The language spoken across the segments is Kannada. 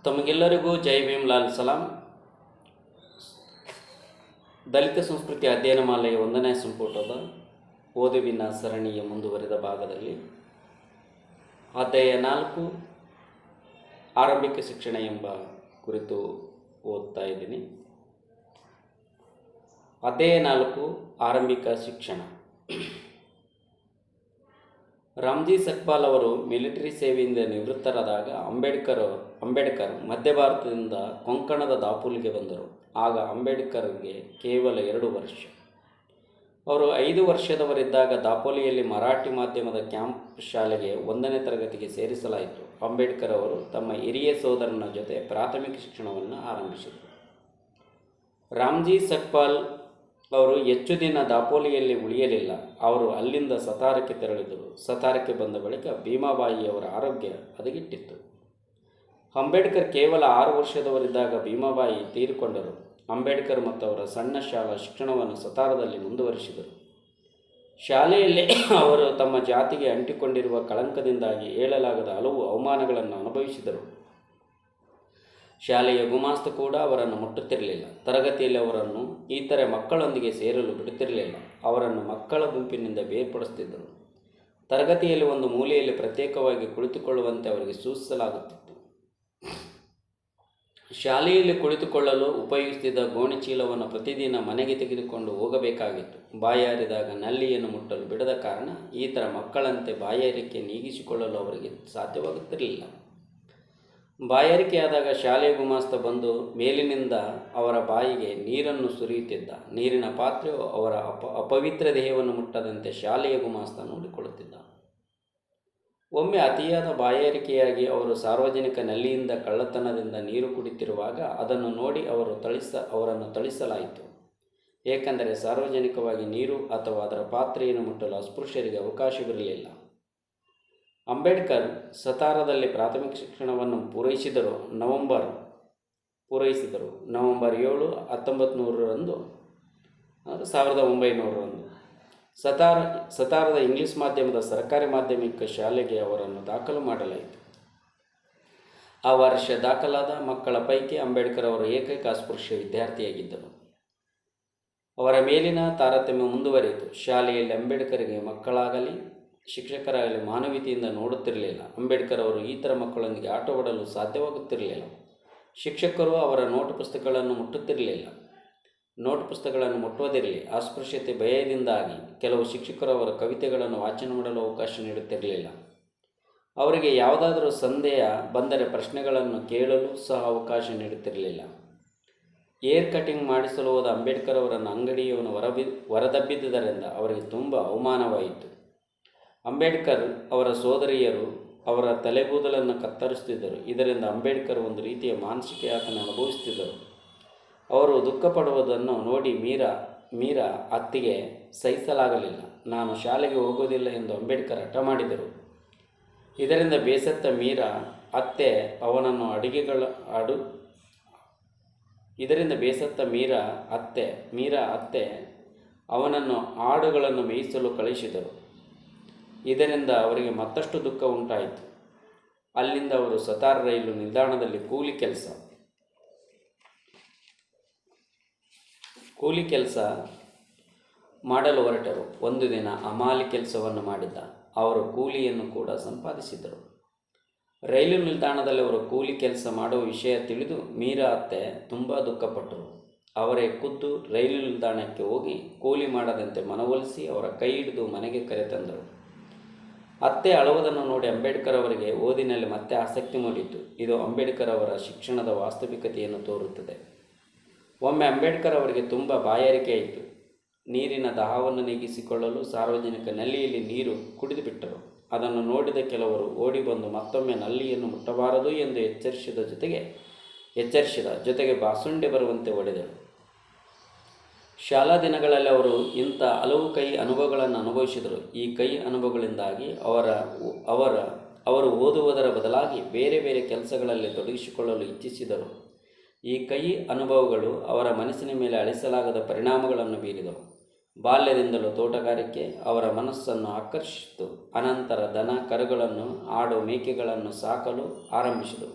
ತಮಗೆಲ್ಲರಿಗೂ ಜೈ ಭೀಮ್ ಲಾಲ್ ಸಲಾಂ. ದಲಿತ ಸಂಸ್ಕೃತಿ ಅಧ್ಯಯನ ಮಾಲೆಯ 1ನೇ ಸಂಪುಟದ ಓದುವಿನ ಸರಣಿಯ ಮುಂದುವರಿದ ಭಾಗದಲ್ಲಿ ಅಧ್ಯಾಯ 4 ಆರಂಭಿಕ ಶಿಕ್ಷಣ ಎಂಬ ಕುರಿತು ಓದ್ತಾ ಇದ್ದೀನಿ. ಅಧ್ಯಾಯ 4 ಆರಂಭಿಕ ಶಿಕ್ಷಣ. ರಾಮ್ಜಿ ಸಕ್ಪಾಲ್ ಅವರು ಮಿಲಿಟರಿ ಸೇವೆಯಿಂದ ನಿವೃತ್ತರಾದಾಗ ಅಂಬೇಡ್ಕರ್ ಮಧ್ಯ ಭಾರತದಿಂದ ಕೊಂಕಣದ ದಾಪೂಲಿಗೆ ಬಂದರು. ಆಗ ಅಂಬೇಡ್ಕರ್ಗೆ ಕೇವಲ 2 ವರ್ಷ. ಅವರು 5 ವರ್ಷದವರಿದ್ದಾಗ ದಾಪೋಲಿಯಲ್ಲಿ ಮರಾಠಿ ಮಾಧ್ಯಮದ ಕ್ಯಾಂಪ್ ಶಾಲೆಗೆ 1ನೇ ತರಗತಿಗೆ ಸೇರಿಸಲಾಯಿತು. ಅಂಬೇಡ್ಕರ್ ಅವರು ತಮ್ಮ ಹಿರಿಯ ಸೋದರನ ಜೊತೆ ಪ್ರಾಥಮಿಕ ಶಿಕ್ಷಣವನ್ನು ಆರಂಭಿಸಿದರು. ರಾಮ್ಜಿ ಸಕ್ಪಾಲ್ ಅವರು ಹೆಚ್ಚು ದಿನ ದಾಪೋಲಿಯಲ್ಲಿ ಉಳಿಯಲಿಲ್ಲ. ಅವರು ಅಲ್ಲಿಂದ ಸತಾರಕ್ಕೆ ತೆರಳಿದರು. ಸತಾರಕ್ಕೆ ಬಂದ ಬಳಿಕ ಭೀಮಾಬಾಯಿಯವರ ಆರೋಗ್ಯ ಹದಗೆಟ್ಟಿತ್ತು. ಅಂಬೇಡ್ಕರ್ ಕೇವಲ 6 ವರ್ಷದವರಿದ್ದಾಗ ಭೀಮಾಬಾಯಿ ತೀರಿಕೊಂಡರು. ಅಂಬೇಡ್ಕರ್ ಮತ್ತು ಅವರ ಸಣ್ಣ ಶಾಲಾ ಶಿಕ್ಷಣವನ್ನು ಸತಾರದಲ್ಲಿ ಮುಂದುವರಿಸಿದರು. ಶಾಲೆಯಲ್ಲಿ ಅವರು ತಮ್ಮ ಜಾತಿಗೆ ಅಂಟಿಕೊಂಡಿರುವ ಕಳಂಕದಿಂದಾಗಿ ಹೇಳಲಾಗದ ಹಲವು ಅವಮಾನಗಳನ್ನು ಅನುಭವಿಸಿದರು. ಶಾಲೆಯ ಗುಮಾಸ್ತ ಕೂಡ ಅವರನ್ನು ಮುಟ್ಟುತ್ತಿರಲಿಲ್ಲ. ತರಗತಿಯಲ್ಲಿ ಅವರನ್ನು ಇತರೆ ಮಕ್ಕಳೊಂದಿಗೆ ಸೇರಲು ಬಿಡುತ್ತಿರಲಿಲ್ಲ. ಅವರನ್ನು ಮಕ್ಕಳ ಗುಂಪಿನಿಂದ ಬೇರ್ಪಡಿಸುತ್ತಿದ್ದರು. ತರಗತಿಯಲ್ಲಿ ಒಂದು ಮೂಲೆಯಲ್ಲಿ ಪ್ರತ್ಯೇಕವಾಗಿ ಕುಳಿತುಕೊಳ್ಳುವಂತೆ ಅವರಿಗೆ ಸೂಚಿಸಲಾಗುತ್ತಿತ್ತು. ಶಾಲೆಯಲ್ಲಿ ಕುಳಿತುಕೊಳ್ಳಲು ಉಪಯೋಗಿಸುತ್ತಿದ್ದ ಗೋಣಿಚೀಲವನ್ನು ಪ್ರತಿದಿನ ಮನೆಗೆ ತೆಗೆದುಕೊಂಡು ಹೋಗಬೇಕಾಗಿತ್ತು. ಬಾಯಾರಿದಾಗ ನಲ್ಲಿಯನ್ನು ಮುಟ್ಟಲು ಬಿಡದ ಕಾರಣ ಇತರ ಮಕ್ಕಳಂತೆ ಬಾಯಾರಿಕೆ ನೀಗಿಸಿಕೊಳ್ಳಲು ಅವರಿಗೆ ಸಾಧ್ಯವಾಗುತ್ತಿರಲಿಲ್ಲ. ಬಾಯಾರಿಕೆಯಾದಾಗ ಶಾಲೆಯ ಗುಮಾಸ್ತ ಬಂದು ಮೇಲಿನಿಂದ ಅವರ ಬಾಯಿಗೆ ನೀರನ್ನು ಸುರಿಯುತ್ತಿದ್ದ. ನೀರಿನ ಪಾತ್ರೆಯು ಅವರ ಅಪವಿತ್ರ ದೇಹವನ್ನು ಮುಟ್ಟದಂತೆ ಶಾಲೆಯ ಗುಮಾಸ್ತ ನೋಡಿಕೊಳ್ಳುತ್ತಿದ್ದ. ಒಮ್ಮೆ ಅತಿಯಾದ ಬಾಯಾರಿಕೆಯಾಗಿ ಅವರು ಸಾರ್ವಜನಿಕ ನಲ್ಲಿಯಿಂದ ಕಳ್ಳತನದಿಂದ ನೀರು ಕುಡಿತಿರುವಾಗ ಅದನ್ನು ನೋಡಿ ಅವರನ್ನು ಥಳಿಸಲಾಯಿತು. ಏಕೆಂದರೆ ಸಾರ್ವಜನಿಕವಾಗಿ ನೀರು ಅಥವಾ ಅದರ ಪಾತ್ರೆಯನ್ನು ಮುಟ್ಟಲು ಅಸ್ಪೃಶ್ಯರಿಗೆ ಅವಕಾಶವಿರಲಿಲ್ಲ. ಅಂಬೇಡ್ಕರ್ ಸತಾರದಲ್ಲಿ ಪ್ರಾಥಮಿಕ ಶಿಕ್ಷಣವನ್ನು ಪೂರೈಸಿದರು. ನವೆಂಬರ್ 7, 1900 ಸತಾರದ ಇಂಗ್ಲಿಷ್ ಮಾಧ್ಯಮದ ಸರ್ಕಾರಿ ಮಾಧ್ಯಮಿಕ ಶಾಲೆಗೆ ಅವರನ್ನು ದಾಖಲು ಮಾಡಲಾಯಿತು. ಆ ವರ್ಷ ದಾಖಲಾದ ಮಕ್ಕಳ ಪೈಕಿ ಅಂಬೇಡ್ಕರ್ ಅವರು ಏಕೈಕ ಅಸ್ಪೃಶ್ಯ ವಿದ್ಯಾರ್ಥಿಯಾಗಿದ್ದರು. ಅವರ ಮೇಲಿನ ತಾರತಮ್ಯ ಮುಂದುವರಿಯಿತು. ಶಾಲೆಯಲ್ಲಿ ಅಂಬೇಡ್ಕರ್ಗೆ ಮಕ್ಕಳಾಗಲಿ ಶಿಕ್ಷಕರಾಗಲಿ ಮಾನವೀಯತೆಯಿಂದ ನೋಡುತ್ತಿರಲಿಲ್ಲ. ಅಂಬೇಡ್ಕರ್ ಅವರು ಇತರ ಮಕ್ಕಳೊಂದಿಗೆ ಆಟವಾಡಲು ಸಾಧ್ಯವಾಗುತ್ತಿರಲಿಲ್ಲ. ಶಿಕ್ಷಕರು ಅವರ ನೋಟ್ ಪುಸ್ತಕಗಳನ್ನು ಮುಟ್ಟುವುದಿರಲಿ. ಅಸ್ಪೃಶ್ಯತೆ ಭಯದಿಂದಾಗಿ ಕೆಲವು ಶಿಕ್ಷಕರು ಅವರ ಕವಿತೆಗಳನ್ನು ವಾಚನ ಮಾಡಲು ಅವಕಾಶ ನೀಡುತ್ತಿರಲಿಲ್ಲ. ಅವರಿಗೆ ಯಾವುದಾದರೂ ಸಂದೇಹ ಬಂದರೆ ಪ್ರಶ್ನೆಗಳನ್ನು ಕೇಳಲು ಸಹ ಅವಕಾಶ ನೀಡುತ್ತಿರಲಿಲ್ಲ. ಏರ್ ಕಟಿಂಗ್ ಮಾಡಿಸಲು ಹೋದ ಅಂಬೇಡ್ಕರ್ ಅವರನ್ನು ಅಂಗಡಿಯವನು ಹೊರದಬ್ಬಿದ್ದರಿಂದ ಅವರಿಗೆ ತುಂಬ ಅವಮಾನವಾಯಿತು. ಅಂಬೇಡ್ಕರ್ ಅವರ ಸೋದರಿಯರು ಅವರ ತಲೆಗೂದಲನ್ನು ಕತ್ತರಿಸುತ್ತಿದ್ದರು. ಇದರಿಂದ ಅಂಬೇಡ್ಕರ್ ಒಂದು ರೀತಿಯ ಮಾನಸಿಕ ಯಾತನೆ ಅನುಭವಿಸುತ್ತಿದ್ದರು. ಅವರು ದುಃಖಪಡುವುದನ್ನು ನೋಡಿ ಮೀರಾ ಅತ್ತಿಗೆ ಸಹಿಸಲಾಗಲಿಲ್ಲ. ನಾನು ಶಾಲೆಗೆ ಹೋಗುವುದಿಲ್ಲ ಎಂದು ಅಂಬೇಡ್ಕರ್ ಹಠ ಮಾಡಿದರು. ಇದರಿಂದ ಬೇಸತ್ತ ಮೀರಾ ಅತ್ತೆ ಅವನನ್ನು ಆಡುಗಳನ್ನು ಮೇಯಿಸಲು ಕಳಿಸಿದರು. ಇದರಿಂದ ಅವರಿಗೆ ಮತ್ತಷ್ಟು ದುಃಖ ಉಂಟಾಯಿತು. ಅಲ್ಲಿಂದ ಅವರು ಸತಾರ ರೈಲು ನಿಲ್ದಾಣದಲ್ಲಿ ಕೂಲಿ ಕೆಲಸ ಮಾಡಲು ಹೊರಟರು. ಒಂದು ದಿನ ಹಮಾಲಿ ಕೆಲಸವನ್ನು ಮಾಡಿದ್ದ. ಅವರು ಕೂಲಿಯನ್ನು ಕೂಡ ಸಂಪಾದಿಸಿದರು. ರೈಲು ನಿಲ್ದಾಣದಲ್ಲಿ ಅವರು ಕೂಲಿ ಕೆಲಸ ಮಾಡುವ ವಿಷಯ ತಿಳಿದು ಮೀರಾ ಅತ್ತೆ ತುಂಬ ದುಃಖಪಟ್ಟರು. ಅವರೇ ಖುದ್ದು ರೈಲು ನಿಲ್ದಾಣಕ್ಕೆ ಹೋಗಿ ಕೂಲಿ ಮಾಡದಂತೆ ಮನವೊಲಿಸಿ ಅವರ ಕೈ ಹಿಡಿದು ಮನೆಗೆ ಕರೆತಂದರು. ಅತ್ತೆ ಅಳುವುದನ್ನು ನೋಡಿ ಅಂಬೇಡ್ಕರ್ ಅವರಿಗೆ ಓದಿನಲ್ಲಿ ಮತ್ತೆ ಆಸಕ್ತಿ ಮೂಡಿತು. ಇದು ಅಂಬೇಡ್ಕರ್ ಅವರ ಶಿಕ್ಷಣದ ವಾಸ್ತವಿಕತೆಯನ್ನು ತೋರುತ್ತದೆ. ಒಮ್ಮೆ ಅಂಬೇಡ್ಕರ್ ಅವರಿಗೆ ತುಂಬ ಬಾಯಾರಿಕೆಯಾಯಿತು. ನೀರಿನ ದಾಹವನ್ನು ನೀಗಿಸಿಕೊಳ್ಳಲು ಸಾರ್ವಜನಿಕ ನಲ್ಲಿಯಲ್ಲಿ ನೀರು ಕುಡಿದು ಬಿಟ್ಟರು. ಅದನ್ನು ನೋಡಿದ ಕೆಲವರು ಓಡಿ ಬಂದು ಮತ್ತೊಮ್ಮೆ ನಲ್ಲಿಯನ್ನು ಮುಟ್ಟಬಾರದು ಎಂದು ಎಚ್ಚರಿಸಿದ ಜೊತೆಗೆ ಬಾಸುಂಡೆ ಬರುವಂತೆ ಹೊಡೆದರು. ಶಾಲಾ ದಿನಗಳಲ್ಲಿ ಅವರು ಇಂಥ ಹಲವು ಕೈ ಅನುಭವಗಳನ್ನು ಅನುಭವಿಸಿದರು. ಈ ಕೈ ಅನುಭವಗಳಿಂದಾಗಿ ಅವರು ಓದುವುದರ ಬದಲಾಗಿ ಬೇರೆ ಬೇರೆ ಕೆಲಸಗಳಲ್ಲಿ ತೊಡಗಿಸಿಕೊಳ್ಳಲು ಇಚ್ಛಿಸಿದರು. ಈ ಕೈ ಅನುಭವಗಳು ಅವರ ಮನಸ್ಸಿನ ಮೇಲೆ ಅಳಿಸಲಾಗದ ಪರಿಣಾಮಗಳನ್ನು ಬೀರಿದವು. ಬಾಲ್ಯದಿಂದಲೂ ತೋಟಗಾರಿಕೆ ಅವರ ಮನಸ್ಸನ್ನು ಆಕರ್ಷಿಸಿತು. ಅನಂತರ ದನ ಕರುಗಳನ್ನು, ಆಡು ಮೇಕೆಗಳನ್ನು ಸಾಕಲು ಆರಂಭಿಸಿದರು.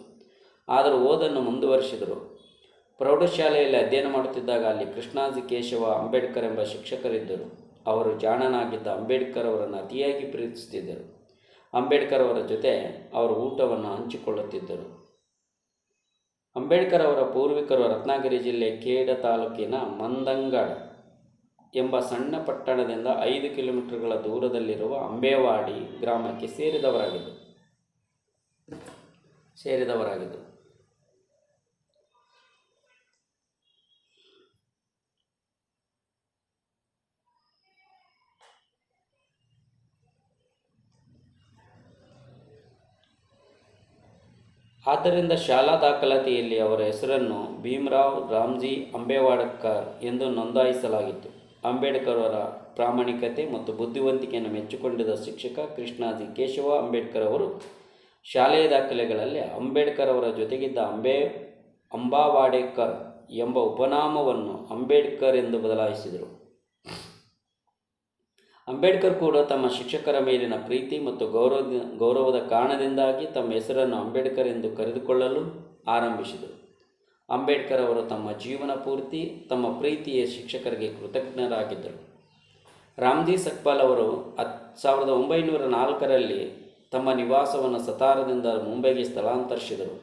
ಆದರೂ ಓದನ್ನು ಮುಂದುವರಿಸಿದರು. ಪ್ರೌಢಶಾಲೆಯಲ್ಲಿ ಅಧ್ಯಯನ ಮಾಡುತ್ತಿದ್ದಾಗ ಅಲ್ಲಿ ಕೃಷ್ಣಾಜಿ ಕೇಶವ ಅಂಬೇಡ್ಕರ್ ಎಂಬ ಶಿಕ್ಷಕರಿದ್ದರು. ಅವರು ಜಾಣನಾಗಿದ್ದ ಅಂಬೇಡ್ಕರ್ ಅವರನ್ನು ಅತಿಯಾಗಿ ಪ್ರೀತಿಸುತ್ತಿದ್ದರು. ಅಂಬೇಡ್ಕರ್ ಅವರ ಜೊತೆ ಅವರು ಊಟವನ್ನು ಹಂಚಿಕೊಳ್ಳುತ್ತಿದ್ದರು. ಅಂಬೇಡ್ಕರ್ ಅವರ ಪೂರ್ವಿಕರು ರತ್ನಗಿರಿ ಜಿಲ್ಲೆ ಖೇಡ ತಾಲೂಕಿನ ಮಂದಂಗಡ ಎಂಬ ಸಣ್ಣ ಪಟ್ಟಣದಿಂದ 5 ಕಿಲೋಮೀಟರ್ಗಳ ದೂರದಲ್ಲಿರುವ ಅಂಬೇವಾಡಿ ಗ್ರಾಮಕ್ಕೆ ಸೇರಿದವರಾಗಿದ್ದರು. ಆದ್ದರಿಂದ ಶಾಲಾ ದಾಖಲಾತಿಯಲ್ಲಿ ಅವರ ಹೆಸರನ್ನು ಭೀಮರಾವ್ ರಾಮ್ಜಿ ಅಂಬೇವಾಡ್ಕರ್ ಎಂದು ನೋಂದಾಯಿಸಲಾಗಿತ್ತು. ಅಂಬೇಡ್ಕರ್ ಅವರ ಪ್ರಾಮಾಣಿಕತೆ ಮತ್ತು ಬುದ್ಧಿವಂತಿಕೆಯನ್ನು ಮೆಚ್ಚಿಕೊಂಡಿದ್ದ ಶಿಕ್ಷಕ ಕೃಷ್ಣಾಜಿ ಕೇಶವ ಅಂಬೇಡ್ಕರ್ ಅವರು ಶಾಲೆಯ ದಾಖಲೆಗಳಲ್ಲಿ ಅಂಬೇಡ್ಕರ್ ಅವರ ಜೊತೆಗಿದ್ದ ಅಂಬಾವಾಡೇಕರ್ ಎಂಬ ಉಪನಾಮವನ್ನು ಅಂಬೇಡ್ಕರ್ ಎಂದು ಬದಲಾಯಿಸಿದರು. ಅಂಬೇಡ್ಕರ್ ಕೂಡ ತಮ್ಮ ಶಿಕ್ಷಕರ ಮೇಲಿನ ಪ್ರೀತಿ ಮತ್ತು ಗೌರವದ ಕಾರಣದಿಂದಾಗಿ ತಮ್ಮ ಹೆಸರನ್ನು ಅಂಬೇಡ್ಕರ್ ಎಂದು ಕರೆದುಕೊಳ್ಳಲು ಆರಂಭಿಸಿದರು. ಅಂಬೇಡ್ಕರ್ ಅವರು ತಮ್ಮ ಜೀವನ ಪೂರ್ತಿ ತಮ್ಮ ಪ್ರೀತಿಯ ಶಿಕ್ಷಕರಿಗೆ ಕೃತಜ್ಞರಾಗಿದ್ದರು. ರಾಮ್ಜಿ ಸಕ್ಪಾಲ್ ಅವರು 1904ರಲ್ಲಿ ತಮ್ಮ ನಿವಾಸವನ್ನು ಸತಾರದಿಂದ ಮುಂಬೈಗೆ ಸ್ಥಳಾಂತರಿಸಿದರು.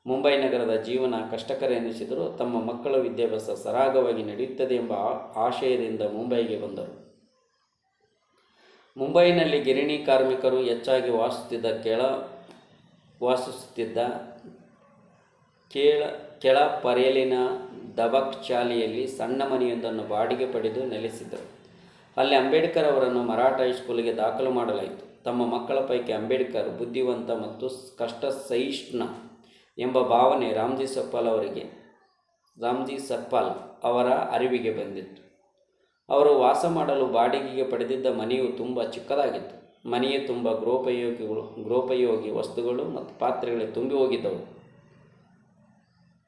ಮುಂಬೈ ನಗರದ ಜೀವನ ಕಷ್ಟಕರ ಎನಿಸಿದರೂ ತಮ್ಮ ಮಕ್ಕಳ ವಿದ್ಯಾಭ್ಯಾಸ ಸರಾಗವಾಗಿ ನಡೆಯುತ್ತದೆ ಎಂಬ ಆಶಯದಿಂದ ಮುಂಬೈಗೆ ಬಂದರು. ಮುಂಬೈನಲ್ಲಿ ಗಿರಣಿ ಕಾರ್ಮಿಕರು ಹೆಚ್ಚಾಗಿ ವಾಸಿಸುತ್ತಿದ್ದ ಕೆಳ ಪರೇಲಿನ ದಬಕ್ ಚಾಲಿಯಲ್ಲಿ ಸಣ್ಣ ಮನೆಯೊಂದನ್ನು ಬಾಡಿಗೆ ಪಡೆದು ನೆಲೆಸಿದ್ದರು. ಅಲ್ಲಿ ಅಂಬೇಡ್ಕರ್ ಅವರನ್ನು ಮರಾಠ ಹೈಸ್ಕೂಲಿಗೆ ದಾಖಲು ಮಾಡಲಾಯಿತು. ತಮ್ಮ ಮಕ್ಕಳ ಪೈಕಿ ಅಂಬೇಡ್ಕರ್ ಬುದ್ಧಿವಂತ ಮತ್ತು ಕಷ್ಟ ಸಹಿಷ್ಣು ಎಂಬ ಭಾವನೆ ರಾಮ್ಜಿ ಸಕ್ಪಾಲ್ ಅವರ ಅರಿವಿಗೆ ಬಂದಿತ್ತು. ಅವರು ವಾಸ ಮಾಡಲು ಬಾಡಿಗೆಗೆ ಪಡೆದಿದ್ದ ಮನೆಯು ತುಂಬ ಚಿಕ್ಕದಾಗಿತ್ತು. ಮನೆಯ ತುಂಬ ಗೃಹೋಪಯೋಗಿ ವಸ್ತುಗಳು ಮತ್ತು ಪಾತ್ರೆಗಳೇ ತುಂಬಿ ಹೋಗಿದ್ದವು.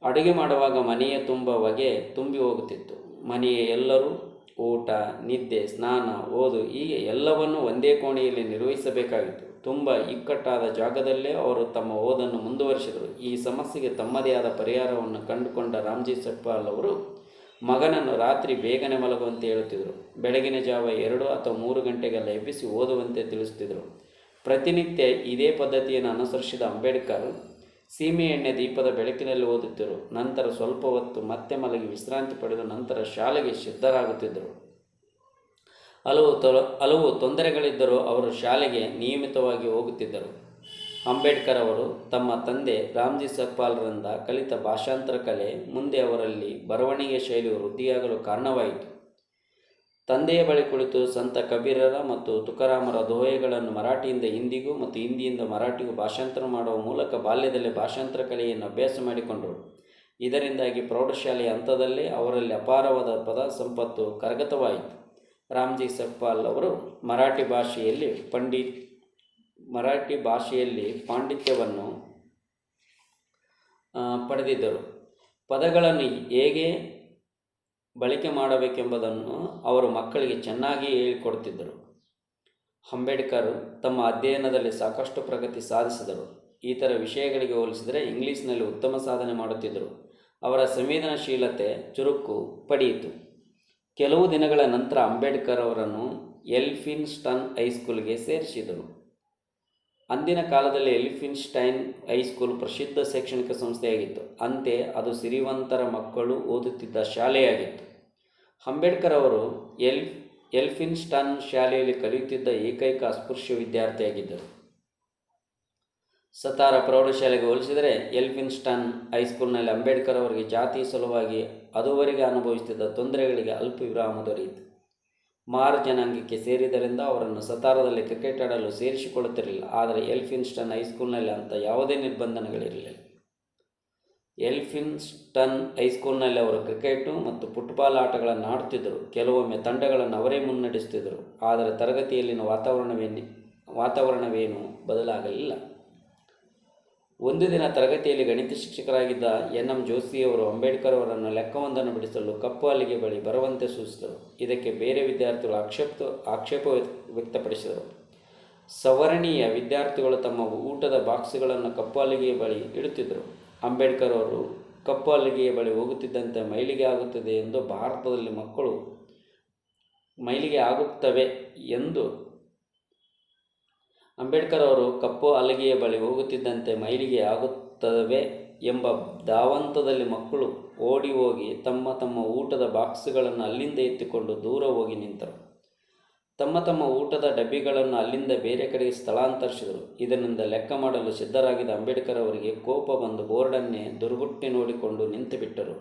ಅಡುಗೆ ಮಾಡುವಾಗ ಮನೆಯ ತುಂಬ ಹೊಗೆ ತುಂಬಿ ಹೋಗುತ್ತಿತ್ತು. ಮನೆಯ ಎಲ್ಲರೂ ಊಟ, ನಿದ್ದೆ, ಸ್ನಾನ, ಓದು ಹೀಗೆ ಎಲ್ಲವನ್ನೂ ಒಂದೇ ಕೋಣೆಯಲ್ಲಿ ನಿರ್ವಹಿಸಬೇಕಾಗಿತ್ತು. ತುಂಬ ಇಕ್ಕಟ್ಟಾದ ಜಾಗದಲ್ಲೇ ಅವರು ತಮ್ಮ ಓದನ್ನು ಮುಂದುವರಿಸಿದರು. ಈ ಸಮಸ್ಯೆಗೆ ತಮ್ಮದೇ ಆದ ಪರಿಹಾರವನ್ನು ಕಂಡುಕೊಂಡ ರಾಮ್ಜಿ ಸಕ್ಪಾಲ್ ಅವರು ಮಗನನ್ನು ರಾತ್ರಿ ಬೇಗನೆ ಮಲಗುವಂತೆ ಹೇಳುತ್ತಿದ್ದರು. ಬೆಳಗಿನ ಜಾವ 2 ಅಥವಾ 3 ಗಂಟೆಗೆಲ್ಲ ಎಬ್ಬಿಸಿ ಓದುವಂತೆ ತಿಳಿಸುತ್ತಿದ್ದರು. ಪ್ರತಿನಿತ್ಯ ಇದೇ ಪದ್ಧತಿಯನ್ನು ಅನುಸರಿಸಿದ ಅಂಬೇಡ್ಕರ್ ಸೀಮೆ ಎಣ್ಣೆ ದೀಪದ ಬೆಳಕಿನಲ್ಲಿ ಓದುತ್ತಿದ್ದರು. ನಂತರ ಸ್ವಲ್ಪ ಹೊತ್ತು ಮತ್ತೆ ಮಲಗಿ ವಿಶ್ರಾಂತಿ ಪಡೆದು ನಂತರ ಶಾಲೆಗೆ ಸಿದ್ಧರಾಗುತ್ತಿದ್ದರು. ಹಲವು ತೊಂದರೆಗಳಿದ್ದರೂ ಅವರು ಶಾಲೆಗೆ ನಿಯಮಿತವಾಗಿ ಹೋಗುತ್ತಿದ್ದರು. ಅಂಬೇಡ್ಕರ್ ಅವರು ತಮ್ಮ ತಂದೆ ರಾಮ್ಜಿ ಸಕ್ಪಾಲ್ರಿಂದ ಕಲಿತ ಭಾಷಾಂತರ ಕಲೆ ಮುಂದೆ ಅವರಲ್ಲಿ ಬರವಣಿಗೆ ಶೈಲಿ ವೃದ್ಧಿಯಾಗಲು ಕಾರಣವಾಯಿತು. ತಂದೆಯ ಬಳಿ ಕುಳಿತು ಸಂತ ಕಬೀರರ ಮತ್ತು ತುಕಾರಾಮರ ದೋಹೆಗಳನ್ನು ಮರಾಠಿಯಿಂದ ಹಿಂದಿಗೂ ಮತ್ತು ಹಿಂದಿಯಿಂದ ಮರಾಠಿಗೂ ಭಾಷಾಂತರ ಮಾಡುವ ಮೂಲಕ ಬಾಲ್ಯದಲ್ಲೇ ಭಾಷಾಂತರ ಕಲೆಯನ್ನು ಅಭ್ಯಾಸ ಮಾಡಿಕೊಂಡರು. ಇದರಿಂದಾಗಿ ಪ್ರೌಢಶಾಲೆಯ ಹಂತದಲ್ಲೇ ಅವರಲ್ಲಿ ಅಪಾರವಾದ ಪದ ಸಂಪತ್ತು ಕರಗತವಾಯಿತು. ರಾಮ್ಜಿ ಸಕ್ಪಾಲ್ ಅವರು ಮರಾಠಿ ಭಾಷೆಯಲ್ಲಿ ಪಾಂಡಿತ್ಯವನ್ನು ಪಡೆದಿದ್ದರು. ಪದಗಳನ್ನು ಹೇಗೆ ಬಳಕೆ ಮಾಡಬೇಕೆಂಬುದನ್ನು ಅವರು ಮಕ್ಕಳಿಗೆ ಚೆನ್ನಾಗಿ ಹೇಳಿಕೊಡುತ್ತಿದ್ದರು. ಅಂಬೇಡ್ಕರ್ ತಮ್ಮ ಅಧ್ಯಯನದಲ್ಲಿ ಸಾಕಷ್ಟು ಪ್ರಗತಿ ಸಾಧಿಸಿದರು. ಇತರ ವಿಷಯಗಳಿಗೆ ಹೋಲಿಸಿದರೆ ಇಂಗ್ಲಿಷ್ನಲ್ಲಿ ಉತ್ತಮ ಸಾಧನೆ ಮಾಡುತ್ತಿದ್ದರು. ಅವರ ಸಂವೇದನಾಶೀಲತೆ ಚುರುಕು ಪಡೆಯಿತು. ಕೆಲವು ದಿನಗಳ ನಂತರ ಅಂಬೇಡ್ಕರ್ ಅವರನ್ನು ಎಲ್ಫಿನ್ಸ್ಟನ್ ಹೈಸ್ಕೂಲ್ಗೆ ಸೇರಿಸಿದರು. ಅಂದಿನ ಕಾಲದಲ್ಲಿ ಎಲ್ಫಿನ್ಸ್ಟೈನ್ ಹೈಸ್ಕೂಲ್ ಪ್ರಸಿದ್ಧ ಶೈಕ್ಷಣಿಕ ಸಂಸ್ಥೆಯಾಗಿತ್ತು. ಅಂತೆ ಅದು ಸಿರಿವಂತರ ಮಕ್ಕಳು ಓದುತ್ತಿದ್ದ ಶಾಲೆಯಾಗಿತ್ತು. ಅಂಬೇಡ್ಕರ್ ಅವರು ಎಲ್ಫಿನ್ಸ್ಟನ್ ಶಾಲೆಯಲ್ಲಿ ಕಲಿಯುತ್ತಿದ್ದ ಏಕೈಕ ಅಸ್ಪೃಶ್ಯ ವಿದ್ಯಾರ್ಥಿಯಾಗಿದ್ದರು. ಸತಾರ ಪ್ರೌಢಶಾಲೆಗೆ ಹೋಲಿಸಿದರೆ ಎಲ್ಫಿನ್ಸ್ಟನ್ ಹೈಸ್ಕೂಲ್ನಲ್ಲಿ ಅಂಬೇಡ್ಕರ್ ಅವರಿಗೆ ಜಾತಿ ಸಲುವಾಗಿ ಅದುವರೆಗೆ ಅನುಭವಿಸುತ್ತಿದ್ದ ತೊಂದರೆಗಳಿಗೆ ಅಲ್ಪ ವಿರಾಮ ದೊರೆಯಿತು. ಮಾರ್ ಜನಾಂಗಕ್ಕೆ ಸೇರಿದ್ದರಿಂದ ಅವರನ್ನು ಸತಾರದಲ್ಲಿ ಕ್ರಿಕೆಟ್ ಆಡಲು ಸೇರಿಸಿಕೊಳ್ಳುತ್ತಿರಲಿಲ್ಲ. ಆದರೆ ಎಲ್ಫಿನ್ಸ್ಟನ್ ಹೈಸ್ಕೂಲ್ನಲ್ಲಿ ಅಂಥ ಯಾವುದೇ ನಿರ್ಬಂಧಗಳಿರಲಿಲ್ಲ. ಎಲ್ಫಿನ್ಸ್ಟನ್ ಹೈಸ್ಕೂಲ್ನಲ್ಲಿ ಅವರು ಕ್ರಿಕೆಟು ಮತ್ತು ಫುಟ್ಬಾಲ್ ಆಟಗಳನ್ನು ಆಡುತ್ತಿದ್ದರು. ಕೆಲವೊಮ್ಮೆ ತಂಡಗಳನ್ನು ಅವರೇ ಮುನ್ನಡೆಸುತ್ತಿದ್ದರು. ಆದರೆ ತರಗತಿಯಲ್ಲಿನ ವಾತಾವರಣವೇನೂ ಬದಲಾಗಲಿಲ್ಲ. ಒಂದು ದಿನ ತರಗತಿಯಲ್ಲಿ ಗಣಿತ ಶಿಕ್ಷಕರಾಗಿದ್ದ ಎನ್.ಎಂ. ಜೋಶಿಯವರು ಅಂಬೇಡ್ಕರ್ ಅವರನ್ನು ಲೆಕ್ಕವೊಂದನ್ನು ಬಿಡಿಸಲು ಕಪ್ಪು ಹಲಿಗೆ ಬಳಿ ಬರುವಂತೆ ಸೂಚಿಸಿದರು. ಇದಕ್ಕೆ ಬೇರೆ ವಿದ್ಯಾರ್ಥಿಗಳು ಆಕ್ಷೇಪ ವ್ಯಕ್ತಪಡಿಸಿದರು. ಸವರ್ಣೀಯ ವಿದ್ಯಾರ್ಥಿಗಳು ತಮ್ಮ ಊಟದ ಬಾಕ್ಸ್ಗಳನ್ನು ಕಪ್ಪು ಹಲಿಗೆಯ ಬಳಿ ಇಡುತ್ತಿದ್ದರು. ಅಂಬೇಡ್ಕರ್ ಅವರು ಕಪ್ಪು ಹಲಗೆಯ ಬಳಿ ಹೋಗುತ್ತಿದ್ದಂತೆ ಮೈಲಿಗೆ ಆಗುತ್ತದೆ ಎಂದು ಭಾರತದಲ್ಲಿ ಮಕ್ಕಳು ಮೈಲಿಗೆ ಆಗುತ್ತವೆ ಎಂದು ಅಂಬೇಡ್ಕರ್ ಅವರು ಕಪ್ಪು ಹಲಗೆಯ ಬಳಿ ಹೋಗುತ್ತಿದ್ದಂತೆ ಮೈಲಿಗೆ ಆಗುತ್ತವೆ ಎಂಬ ಧಾವಂತದಲ್ಲಿ ಮಕ್ಕಳು ಓಡಿ ಹೋಗಿ ತಮ್ಮ ತಮ್ಮ ಊಟದ ಬಾಕ್ಸ್ಗಳನ್ನು ಅಲ್ಲಿಂದ ಎತ್ತಿಕೊಂಡು ದೂರ ಹೋಗಿ ನಿಂತರು. ತಮ್ಮ ತಮ್ಮ ಊಟದ ಡಬ್ಬಿಗಳನ್ನು ಅಲ್ಲಿಂದ ಬೇರೆ ಕಡೆಗೆ ಸ್ಥಳಾಂತರಿಸಿದರು. ಇದರಿಂದ ಲೆಕ್ಕ ಮಾಡಲು ಸಿದ್ಧರಾಗಿದ್ದ ಅಂಬೇಡ್ಕರ್ ಅವರಿಗೆ ಕೋಪ ಬಂದು ಬೋರ್ಡನ್ನೇ ದುರ್ಗುಟ್ಟಿ ನೋಡಿಕೊಂಡು ನಿಂತುಬಿಟ್ಟರು.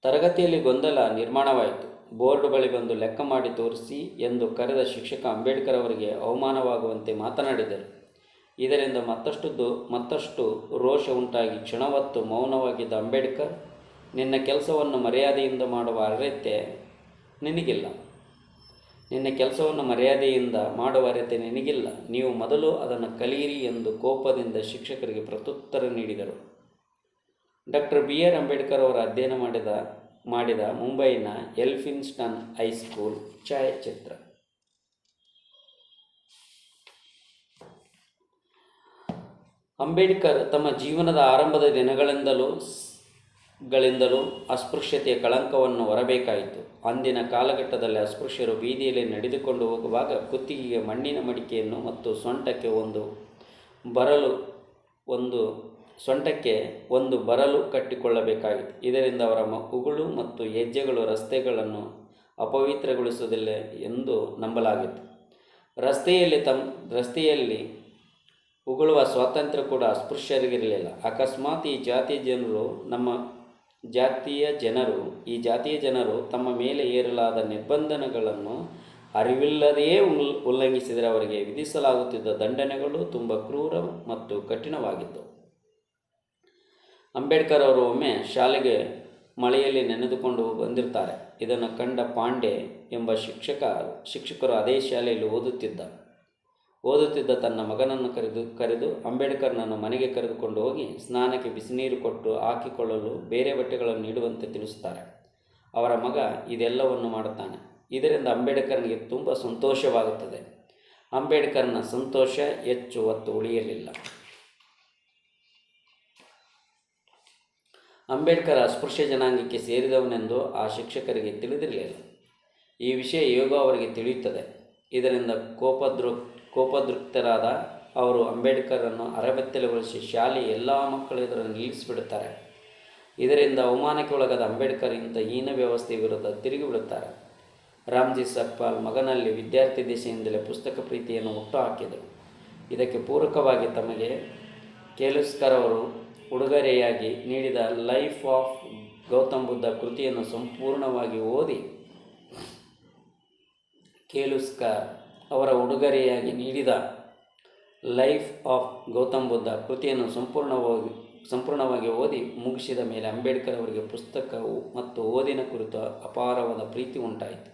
ತರಗತಿಯಲ್ಲಿ ಗೊಂದಲ ನಿರ್ಮಾಣವಾಯಿತು. ಬೋರ್ಡ್ ಬಳಿ ಬಂದು ಲೆಕ್ಕ ಮಾಡಿ ತೋರಿಸಿ ಎಂದು ಕರೆದ ಶಿಕ್ಷಕ ಅಂಬೇಡ್ಕರ್ ಅವರಿಗೆ ಅವಮಾನವಾಗುವಂತೆ ಮಾತನಾಡಿದರು. ಇದರಿಂದ ಮತ್ತಷ್ಟು ರೋಷ ಉಂಟಾಗಿ ಕ್ಷಣ ಹೊತ್ತು ಮೌನವಾಗಿದ್ದ ಅಂಬೇಡ್ಕರ್, ನಿನ್ನ ಕೆಲಸವನ್ನು ಮರ್ಯಾದೆಯಿಂದ ಮಾಡುವ ಅರ್ಹತೆ ನಿನಗಿಲ್ಲ. ನೀವು ಮೊದಲು ಅದನ್ನು ಕಲಿಯಿರಿ ಎಂದು ಕೋಪದಿಂದ ಶಿಕ್ಷಕರಿಗೆ ಪ್ರತ್ಯುತ್ತರ ನೀಡಿದರು. ಡಾಕ್ಟರ್ BR ಅಂಬೇಡ್ಕರ್ ಅವರ ಅಧ್ಯಯನ ಮಾಡಿದ ಮುಂಬೈನ ಎಲ್ಫಿನ್ಸ್ಟನ್ ಹೈಸ್ಕೂಲ್ ಛಾಯಾಚಿತ್ರ. ಅಂಬೇಡ್ಕರ್ ತಮ್ಮ ಜೀವನದ ಆರಂಭದ ದಿನಗಳಿಂದಲೂ ಅಸ್ಪೃಶ್ಯತೆಯ ಕಳಂಕವನ್ನು ಹೊರಬೇಕಾಯಿತು. ಅಂದಿನ ಕಾಲಘಟ್ಟದಲ್ಲಿ ಅಸ್ಪೃಶ್ಯರು ಬೀದಿಯಲ್ಲಿ ನಡೆದುಕೊಂಡು ಹೋಗುವಾಗ ಕುತ್ತಿಗೆಗೆ ಮಣ್ಣಿನ ಮಡಿಕೆಯನ್ನು ಮತ್ತು ಸೊಂಟಕ್ಕೆ ಒಂದು ಬರಲು ಕಟ್ಟಿಕೊಳ್ಳಬೇಕಾಗಿತ್ತು. ಇದರಿಂದ ಅವರ ಉಗುಳು ಮತ್ತು ಹೆಜ್ಜೆಗಳು ರಸ್ತೆಗಳನ್ನು ಅಪವಿತ್ರಗೊಳಿಸುವುದಿಲ್ಲ ಎಂದು ನಂಬಲಾಗಿತ್ತು. ರಸ್ತೆಯಲ್ಲಿ ಉಗುಳುವ ಸ್ವಾತಂತ್ರ್ಯ ಕೂಡ ಅಸ್ಪೃಶ್ಯರಿಗಿರಲಿಲ್ಲ. ಅಕಸ್ಮಾತ್ ಈ ಜಾತಿಯ ಜನರು ತಮ್ಮ ಮೇಲೆ ಹೇರಲಾದ ನಿರ್ಬಂಧಗಳನ್ನು ಅರಿವಿಲ್ಲದೆಯೇ ಉಲ್ಲಂಘಿಸಿದರೆ ಅವರಿಗೆ ವಿಧಿಸಲಾಗುತ್ತಿದ್ದ ದಂಡನೆಗಳು ತುಂಬ ಕ್ರೂರ ಮತ್ತು ಕಠಿಣವಾಗಿದ್ದವು. ಅಂಬೇಡ್ಕರ್ ಅವರು ಒಮ್ಮೆ ಶಾಲೆಗೆ ಮಳೆಯಲ್ಲಿ ನೆನೆದುಕೊಂಡು ಬಂದಿರ್ತಾರೆ. ಇದನ್ನು ಕಂಡ ಪಾಂಡೆ ಎಂಬ ಶಿಕ್ಷಕರು ಅದೇ ಶಾಲೆಯಲ್ಲಿ ಓದುತ್ತಿದ್ದ ತನ್ನ ಮಗನನ್ನು ಕರೆದು ಅಂಬೇಡ್ಕರ್ನನ್ನು ಮನೆಗೆ ಕರೆದುಕೊಂಡು ಹೋಗಿ ಸ್ನಾನಕ್ಕೆ ಬಿಸಿನೀರು ಕೊಟ್ಟು ಹಾಕಿಕೊಳ್ಳಲು ಬೇರೆ ಬಟ್ಟೆಗಳನ್ನು ನೀಡುವಂತೆ ತಿಳಿಸುತ್ತಾರೆ. ಅವರ ಮಗ ಇದೆಲ್ಲವನ್ನು ಮಾಡುತ್ತಾನೆ. ಇದರಿಂದ ಅಂಬೇಡ್ಕರ್ನಿಗೆ ತುಂಬ ಸಂತೋಷವಾಗುತ್ತದೆ. ಅಂಬೇಡ್ಕರ್ನ ಸಂತೋಷ ಹೆಚ್ಚು ಹೊತ್ತು ಉಳಿಯಲಿಲ್ಲ. ಅಂಬೇಡ್ಕರ್ ಅಸ್ಪೃಶ್ಯ ಜನಾಂಗಕ್ಕೆ ಸೇರಿದವನೆಂದು ಆ ಶಿಕ್ಷಕರಿಗೆ ತಿಳಿದಿರಲಿಲ್ಲ. ಈ ವಿಷಯ ಹೇಗೋ ಅವರಿಗೆ ತಿಳಿಯುತ್ತದೆ. ಇದರಿಂದ ಕೋಪದೃಕ್ತರಾದ ಅವರು ಅಂಬೇಡ್ಕರನ್ನು ಅರೆಬೆತ್ತಲೆಗೊಳಿಸಿ ಶಾಲೆಯ ಎಲ್ಲ ಮಕ್ಕಳ ಎದುರನ್ನು ನಿಲ್ಲಿಸಿಬಿಡುತ್ತಾರೆ. ಇದರಿಂದ ಅವಮಾನಕ್ಕೆ ಒಳಗಾದ ಅಂಬೇಡ್ಕರ್ ಇಂಥ ಹೀನ ವ್ಯವಸ್ಥೆಯ ವಿರುದ್ಧ ತಿರುಗಿಬಿಡುತ್ತಾರೆ. ರಾಮ್ಜಿ ಸಕ್ಪಾಲ್ ಮಗನಲ್ಲಿ ವಿದ್ಯಾರ್ಥಿ ದೆಸೆಯಿಂದಲೇ ಪುಸ್ತಕ ಪ್ರೀತಿಯನ್ನು ಹುಟ್ಟುಹಾಕಿದರು. ಇದಕ್ಕೆ ಪೂರಕವಾಗಿ ತಮಗೆ ಕೇಲುಸ್ಕರ್ ಅವರು ಉಡುಗೊರೆಯಾಗಿ ನೀಡಿದ ಲೈಫ್ ಆಫ್ ಗೌತಮ್ ಬುದ್ಧ ಕೃತಿಯನ್ನು ಸಂಪೂರ್ಣವಾಗಿ ಓದಿ ಮುಗಿಸಿದ ಮೇಲೆ ಅಂಬೇಡ್ಕರ್ ಅವರಿಗೆ ಪುಸ್ತಕವು ಮತ್ತು ಓದಿನ ಕುರಿತು ಅಪಾರವಾದ ಪ್ರೀತಿ ಉಂಟಾಯಿತು.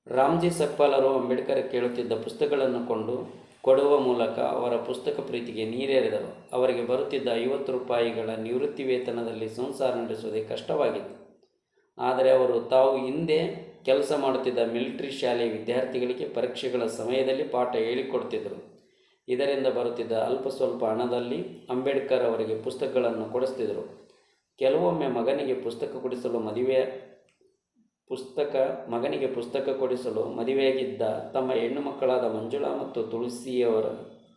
ರಾಮ್ಜಿ ಸಕ್ಪಾಲ್ ಅವರು ಅಂಬೇಡ್ಕರ್ ಕೇಳುತ್ತಿದ್ದ ಪುಸ್ತಕಗಳನ್ನು ಕೊಡುವ ಮೂಲಕ ಅವರ ಪುಸ್ತಕ ಪ್ರೀತಿಗೆ ನೀರೆರೆದರು. ಅವರಿಗೆ ಬರುತ್ತಿದ್ದ 50 ರೂಪಾಯಿಗಳ ನಿವೃತ್ತಿ ವೇತನದಲ್ಲಿ ಸಂಸಾರ ನಡೆಸುವುದೇ ಕಷ್ಟವಾಗಿತ್ತು. ಆದರೆ ಅವರು ತಾವು ಹಿಂದೆ ಕೆಲಸ ಮಾಡುತ್ತಿದ್ದ ಮಿಲಿಟರಿ ಶಾಲೆಯ ವಿದ್ಯಾರ್ಥಿಗಳಿಗೆ ಪರೀಕ್ಷೆಗಳ ಸಮಯದಲ್ಲಿ ಪಾಠ ಹೇಳಿಕೊಡ್ತಿದ್ದರು. ಇದರಿಂದ ಬರುತ್ತಿದ್ದ ಅಲ್ಪ ಸ್ವಲ್ಪ ಹಣದಲ್ಲಿ ಅಂಬೇಡ್ಕರ್ ಅವರಿಗೆ ಪುಸ್ತಕಗಳನ್ನು ಕೊಡಿಸ್ತಿದ್ದರು. ಕೆಲವೊಮ್ಮೆ ಮಗನಿಗೆ ಪುಸ್ತಕ ಕೊಡಿಸಲು ಮದುವೆಯಾಗಿದ್ದ ತಮ್ಮ ಹೆಣ್ಣು ಮಕ್ಕಳಾದ ಮಂಜುಳಾ ಮತ್ತು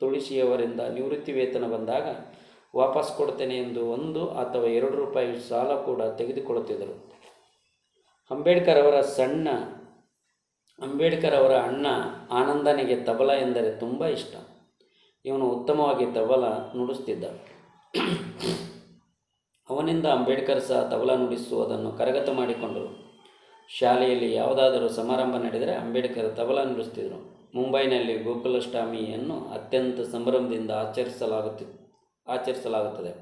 ತುಳಸಿಯವರಿಂದ ನಿವೃತ್ತಿ ವೇತನ ಬಂದಾಗ ವಾಪಸ್ ಕೊಡ್ತೇನೆ ಎಂದು 1 ಅಥವಾ 2 ರೂಪಾಯಿ ಸಾಲ ಕೂಡ ತೆಗೆದುಕೊಳ್ಳುತ್ತಿದ್ದರು. ಅಂಬೇಡ್ಕರ್ ಅವರ ಅಣ್ಣ ಆನಂದನಿಗೆ ತಬಲಾ ಎಂದರೆ ತುಂಬ ಇಷ್ಟ. ಇವನು ಉತ್ತಮವಾಗಿ ತಬಲಾ ನುಡಿಸುತ್ತಿದ್ದ. ಅವನಿಂದ ಅಂಬೇಡ್ಕರ್ ಸಹ ತಬಲಾ ನುಡಿಸುವುದನ್ನು ಕರಗತ ಮಾಡಿಕೊಂಡರು. ಶಾಲೆಯಲ್ಲಿ ಯಾವುದಾದರೂ ಸಮಾರಂಭ ನಡೆದರೆ ಅಂಬೇಡ್ಕರ್ ತಬಲಾ ನುಡಿಸುತ್ತಿದ್ದರು. ಮುಂಬೈನಲ್ಲಿ ಗೋಕುಲಾಷ್ಟಮಿಯನ್ನು ಅತ್ಯಂತ ಸಂಭ್ರಮದಿಂದ ಆಚರಿಸಲಾಗುತ್ತದೆ.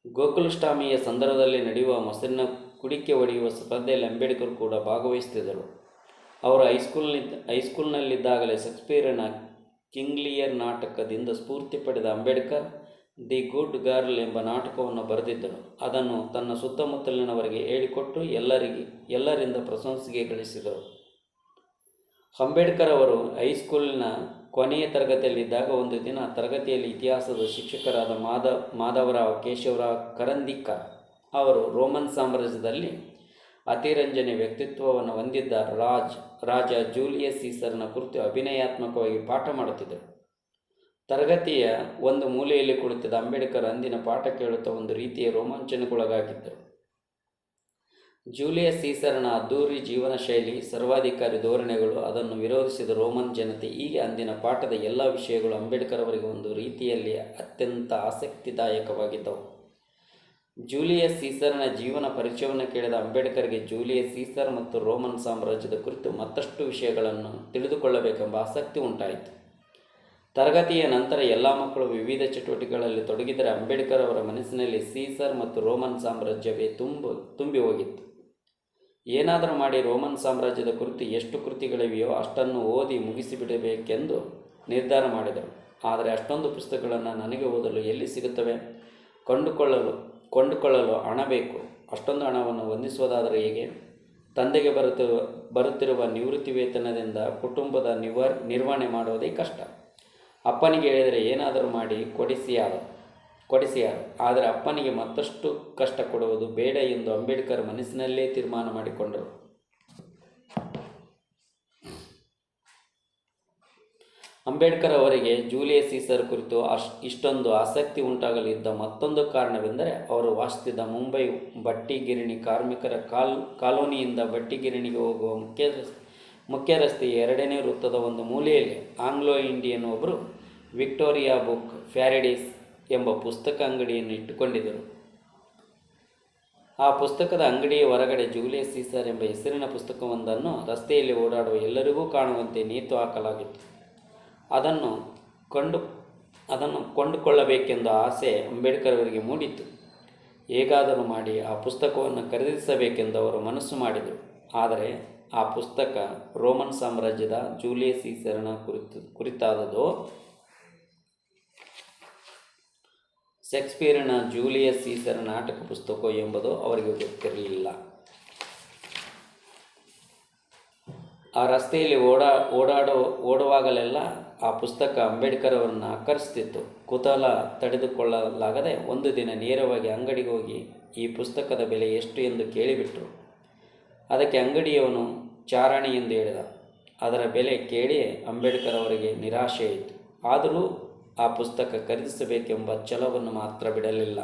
ಗೋಕುಲಾಷ್ಟಮಿಯ ಸಂದರ್ಭದಲ್ಲಿ ನಡೆಯುವ ಮೊಸರಿನ ಕುಡಿಕೆ ಹೊಡೆಯುವ ಸ್ಪರ್ಧೆಯಲ್ಲಿ ಅಂಬೇಡ್ಕರ್ ಕೂಡ ಭಾಗವಹಿಸುತ್ತಿದ್ದರು. ಅವರು ಹೈಸ್ಕೂಲ್ನಲ್ಲಿದ್ದಾಗಲೇ ಶೇಕ್ಸ್ಪಿಯರ್ನ ಕಿಂಗ್ ಲಿಯರ್ ನಾಟಕದಿಂದ ಸ್ಫೂರ್ತಿ ಪಡೆದ ಅಂಬೇಡ್ಕರ್ ದಿ ಗುಡ್ ಗರ್ಲ್ ಎಂಬ ನಾಟಕವನ್ನು ಬರೆದಿದ್ದರು. ಅದನ್ನು ತನ್ನ ಸುತ್ತಮುತ್ತಲಿನವರಿಗೆ ಹೇಳಿಕೊಟ್ಟು ಎಲ್ಲರಿಂದ ಪ್ರಶಂಸೆಗೆ ಗಳಿಸಿದರು. ಅಂಬೇಡ್ಕರ್ ಅವರು ಹೈಸ್ಕೂಲಿನ ಕೊನೆಯ ತರಗತಿಯಲ್ಲಿದ್ದಾಗ ಒಂದು ದಿನ ತರಗತಿಯಲ್ಲಿ ಇತಿಹಾಸದ ಶಿಕ್ಷಕರಾದ ಮಾಧವರಾವ್ ಕೇಶವರಾವ್ ಕರಂದೀಕರ್ ಅವರು ರೋಮನ್ ಸಾಮ್ರಾಜ್ಯದಲ್ಲಿ ಅತಿರಂಜನೆ ವ್ಯಕ್ತಿತ್ವವನ್ನು ಹೊಂದಿದ್ದ ರಾಜ ಜೂಲಿಯಸ್ ಸೀಸರ್ನ ಕುರಿತು ಅಭಿನಯಾತ್ಮಕವಾಗಿ ಪಾಠ ಮಾಡುತ್ತಿದ್ದರು. ತರಗತಿಯ ಒಂದು ಮೂಲೆಯಲ್ಲಿ ಕುಳಿತಿದ್ದ ಅಂಬೇಡ್ಕರ್ ಅಂದಿನ ಪಾಠ ಕೇಳುತ್ತಾ ಒಂದು ರೀತಿಯ ರೋಮಾಂಚನಕ್ಕೊಳಗಾಗಿದ್ದರು. ಜೂಲಿಯಸ್ ಸೀಸರ್ನ ಅದ್ದೂರಿ ಜೀವನ ಶೈಲಿ, ಸರ್ವಾಧಿಕಾರಿ ಧೋರಣೆಗಳು, ಅದನ್ನು ವಿರೋಧಿಸಿದ ರೋಮನ್ ಜನತೆ, ಹೀಗೆ ಅಂದಿನ ಪಾಠದ ಎಲ್ಲ ವಿಷಯಗಳು ಅಂಬೇಡ್ಕರ್ ಅವರಿಗೆ ಒಂದು ರೀತಿಯಲ್ಲಿ ಅತ್ಯಂತ ಆಸಕ್ತಿದಾಯಕವಾಗಿದ್ದವು. ಜೂಲಿಯಸ್ ಸೀಸರ್ನ ಜೀವನ ಪರಿಚಯವನ್ನು ಕೇಳಿದ ಅಂಬೇಡ್ಕರ್ಗೆ ಜೂಲಿಯಸ್ ಸೀಸರ್ ಮತ್ತು ರೋಮನ್ ಸಾಮ್ರಾಜ್ಯದ ಕುರಿತು ಮತ್ತಷ್ಟು ವಿಷಯಗಳನ್ನು ತಿಳಿದುಕೊಳ್ಳಬೇಕೆಂಬ ಆಸಕ್ತಿ ಉಂಟಾಯಿತು. ತರಗತಿಯ ನಂತರ ಎಲ್ಲ ಮಕ್ಕಳು ವಿವಿಧ ಚಟುವಟಿಕೆಗಳಲ್ಲಿ ತೊಡಗಿದರೆ ಅಂಬೇಡ್ಕರ್ ಅವರ ಮನಸ್ಸಿನಲ್ಲಿ ಸೀಸರ್ ಮತ್ತು ರೋಮನ್ ಸಾಮ್ರಾಜ್ಯವೇ ತುಂಬಿ ಹೋಗಿತ್ತು. ಏನಾದರೂ ಮಾಡಿ ರೋಮನ್ ಸಾಮ್ರಾಜ್ಯದ ಕುರಿತು ಎಷ್ಟು ಕೃತಿಗಳಿವೆಯೋ ಅಷ್ಟನ್ನು ಓದಿ ಮುಗಿಸಿಬಿಡಬೇಕೆಂದು ನಿರ್ಧಾರ ಮಾಡಿದರು. ಆದರೆ ಅಷ್ಟೊಂದು ಪುಸ್ತಕಗಳನ್ನು ನನಗೆ ಓದಲು ಎಲ್ಲಿ ಸಿಗುತ್ತವೆ? ಕೊಂಡುಕೊಳ್ಳಲು ಹಣ ಬೇಕು. ಅಷ್ಟೊಂದು ಹಣವನ್ನು ಹೊಂದಿಸುವುದಾದರೆ ಹೇಗೆ? ತಂದೆಗೆ ಬರುತ್ತಿರುವ ನಿವೃತ್ತಿ ವೇತನದಿಂದ ಕುಟುಂಬದ ನಿರ್ವಹಣೆ ಮಾಡುವುದೇ ಕಷ್ಟ. ಅಪ್ಪನಿಗೆ ಹೇಳಿದರೆ ಏನಾದರೂ ಮಾಡಿ ಕೊಡಿಸಿಯಾರು. ಆದರೆ ಅಪ್ಪನಿಗೆ ಮತ್ತಷ್ಟು ಕಷ್ಟ ಕೊಡುವುದು ಬೇಡ ಎಂದು ಅಂಬೇಡ್ಕರ್ ಮನಸ್ಸಿನಲ್ಲೇ ತೀರ್ಮಾನ ಮಾಡಿಕೊಂಡರು. ಅಂಬೇಡ್ಕರ್ ಅವರಿಗೆ ಜೂಲಿಯಸ್ ಸೀಸರ್ ಕುರಿತು ಇಷ್ಟೊಂದು ಆಸಕ್ತಿ ಉಂಟಾಗಲಿದ್ದ ಮತ್ತೊಂದು ಕಾರಣವೆಂದರೆ ಅವರು ವಾಸಿಸುತ್ತಿದ್ದ ಮುಂಬೈ ಬಟ್ಟಿ ಗಿರಣಿ ಕಾರ್ಮಿಕರ ಕಾಲೋನಿಯಿಂದ ಬಟ್ಟಿ ಗಿರಣಿಗೆ ಹೋಗುವ ಮುಖ್ಯ ರಸ್ತೆಯ 2ನೇ ವೃತ್ತದ ಒಂದು ಮೂಲೆಯಲ್ಲಿ ಆಂಗ್ಲೋ ಇಂಡಿಯನ್ ಒಬ್ಬರು ವಿಕ್ಟೋರಿಯಾ ಬುಕ್ ಪ್ಯಾರಡೈಸ್ ಎಂಬ ಪುಸ್ತಕ ಅಂಗಡಿಯನ್ನು ಇಟ್ಟುಕೊಂಡಿದ್ದರು. ಆ ಪುಸ್ತಕದ ಅಂಗಡಿಯ ಹೊರಗಡೆ ಜೂಲಿಯಸ್ ಸೀಸರ್ ಎಂಬ ಹೆಸರಿನ ಪುಸ್ತಕವೊಂದನ್ನು ರಸ್ತೆಯಲ್ಲಿ ಓಡಾಡುವ ಎಲ್ಲರಿಗೂ ಕಾಣುವಂತೆ ನೇತು ಹಾಕಲಾಗಿತ್ತು. ಅದನ್ನು ಕೊಂಡುಕೊಳ್ಳಬೇಕೆಂದು ಆಸೆ ಅಂಬೇಡ್ಕರ್ ಅವರಿಗೆ ಮೂಡಿತ್ತು. ಹೇಗಾದರೂ ಮಾಡಿ ಆ ಪುಸ್ತಕವನ್ನು ಖರೀದಿಸಬೇಕೆಂದು ಅವರು ಮನಸ್ಸು ಮಾಡಿದರು. ಆದರೆ ಆ ಪುಸ್ತಕ ರೋಮನ್ ಸಾಮ್ರಾಜ್ಯದ ಜೂಲಿಯಸ್ ಸೀಸರ್ನ ಕುರಿತಾದದೋ ಶೇಕ್ಸ್ಪಿಯರ್ನ ಜೂಲಿಯಸ್ ಸೀಸರ್ ನಾಟಕ ಪುಸ್ತಕ ಎಂಬುದು ಅವರಿಗೆ ಗೊತ್ತಿರಲಿಲ್ಲ. ಆ ರಸ್ತೆಯಲ್ಲಿ ಓಡುವಾಗಲೆಲ್ಲ ಆ ಪುಸ್ತಕ ಅಂಬೇಡ್ಕರ್ ಅವರನ್ನು ಆಕರ್ಷಿಸುತ್ತಿತ್ತು. ಕುತೂಹಲ ತಡೆದುಕೊಳ್ಳಲಾಗದೆ ಒಂದು ದಿನ ನೇರವಾಗಿ ಅಂಗಡಿಗೆ ಹೋಗಿ ಈ ಪುಸ್ತಕದ ಬೆಲೆ ಎಷ್ಟು ಎಂದು ಕೇಳಿಬಿಟ್ರು. ಅದಕ್ಕೆ ಅಂಗಡಿಯವನು ಚಾರಾಣಿ ಎಂದು ಹೇಳಿದ. ಅದರ ಬೆಲೆ ಕೇಳಿ ಅಂಬೇಡ್ಕರ್ ಅವರಿಗೆ ನಿರಾಶೆಯಾಯಿತು. ಆದರೂ ಆ ಪುಸ್ತಕ ಖರೀದಿಸಬೇಕೆಂಬ ಛಲವನ್ನು ಮಾತ್ರ ಬಿಡಲಿಲ್ಲ.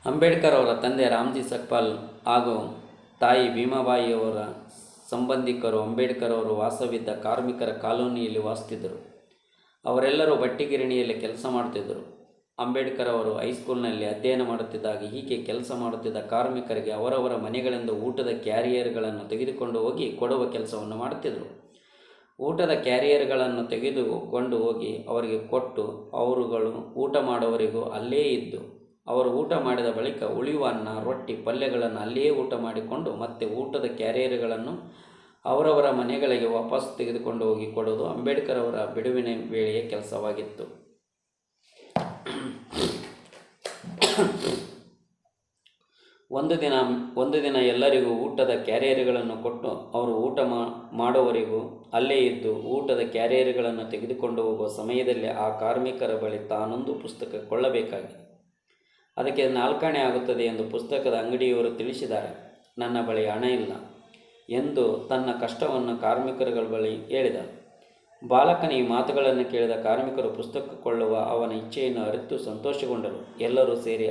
ಅಂಬೇಡ್ಕರ್ ಅವರ ತಂದೆ ರಾಮ್ಜಿ ಸಕ್ಪಾಲ್ ಹಾಗೂ ತಾಯಿ ಭೀಮಾಬಾಯಿಯವರ ಸಂಬಂಧಿಕರು ಅಂಬೇಡ್ಕರ್ ಅವರು ವಾಸವಿದ್ದ ಕಾರ್ಮಿಕರ ಕಾಲೋನಿಯಲ್ಲಿ ವಾಸಿಸುತ್ತಿದ್ದರು. ಅವರೆಲ್ಲರೂ ಬಟ್ಟಿ ಗಿರಣಿಯಲ್ಲಿ ಕೆಲಸ ಮಾಡುತ್ತಿದ್ದರು. ಅಂಬೇಡ್ಕರ್ ಅವರು ಹೈಸ್ಕೂಲ್ನಲ್ಲಿ ಅಧ್ಯಯನ ಮಾಡುತ್ತಿದ್ದಾಗ ಹೀಗೆ ಕೆಲಸ ಮಾಡುತ್ತಿದ್ದ ಕಾರ್ಮಿಕರಿಗೆ ಅವರವರ ಮನೆಗಳಿಂದ ಊಟದ ಕ್ಯಾರಿಯರ್ಗಳನ್ನು ತೆಗೆದುಕೊಂಡು ಹೋಗಿ ಕೊಡುವ ಕೆಲಸವನ್ನು ಮಾಡುತ್ತಿದ್ದರು. ಊಟದ ಕ್ಯಾರಿಯರ್ಗಳನ್ನು ತೆಗೆದುಕೊಂಡು ಹೋಗಿ ಅವರಿಗೆ ಕೊಟ್ಟು ಅವರುಗಳು ಊಟ ಮಾಡುವವರೆಗೂ ಅಲ್ಲೇ ಇದ್ದು ಅವರು ಊಟ ಮಾಡಿದ ಬಳಿಕ ಉಳಿಯುವ ಅನ್ನ, ರೊಟ್ಟಿ, ಪಲ್ಯಗಳನ್ನು ಅಲ್ಲಿಯೇ ಊಟ ಮಾಡಿಕೊಂಡು ಮತ್ತೆ ಊಟದ ಕ್ಯಾರಿಯರ್ಗಳನ್ನು ಅವರವರ ಮನೆಗಳಿಗೆ ವಾಪಸ್ ತೆಗೆದುಕೊಂಡು ಹೋಗಿ ಕೊಡುವುದು ಅಂಬೇಡ್ಕರ್ ಅವರ ಬಿಡುವಿನ ವೇಳೆಯ ಕೆಲಸವಾಗಿತ್ತು. ಒಂದು ದಿನ ಎಲ್ಲರಿಗೂ ಊಟದ ಕ್ಯಾರಿಯರ್ಗಳನ್ನು ಕೊಟ್ಟು ಅವರು ಊಟ ಮಾಡುವವರೆಗೂ ಅಲ್ಲೇ ಇದ್ದು ಊಟದ ಕ್ಯಾರಿಯರ್ಗಳನ್ನು ತೆಗೆದುಕೊಂಡು ಹೋಗುವ ಸಮಯದಲ್ಲಿ ಆ ಕಾರ್ಮಿಕರ ಬಳಿ ತಾನೊಂದು ಪುಸ್ತಕ ಕೊಳ್ಳಬೇಕಾಗಿದೆ. ಅದಕ್ಕೆ 4 ಆಣೆ ಆಗುತ್ತದೆ ಎಂದು ಪುಸ್ತಕದ ಅಂಗಡಿಯವರು ತಿಳಿಸಿದ್ದಾರೆ. ನನ್ನ ಬಳಿ ಹಣ ಇಲ್ಲ ಎಂದು ತನ್ನ ಕಷ್ಟವನ್ನು ಕಾರ್ಮಿಕರುಗಳ ಬಳಿ ಹೇಳಿದ. ಬಾಲಕನ ಈ ಮಾತುಗಳನ್ನು ಕೇಳಿದ ಕಾರ್ಮಿಕರು ಪುಸ್ತಕ ಕೊಳ್ಳುವ ಅವನ ಇಚ್ಛೆಯನ್ನು ಅರಿತು ಸಂತೋಷಗೊಂಡರು. ಎಲ್ಲರೂ ಸೇರಿ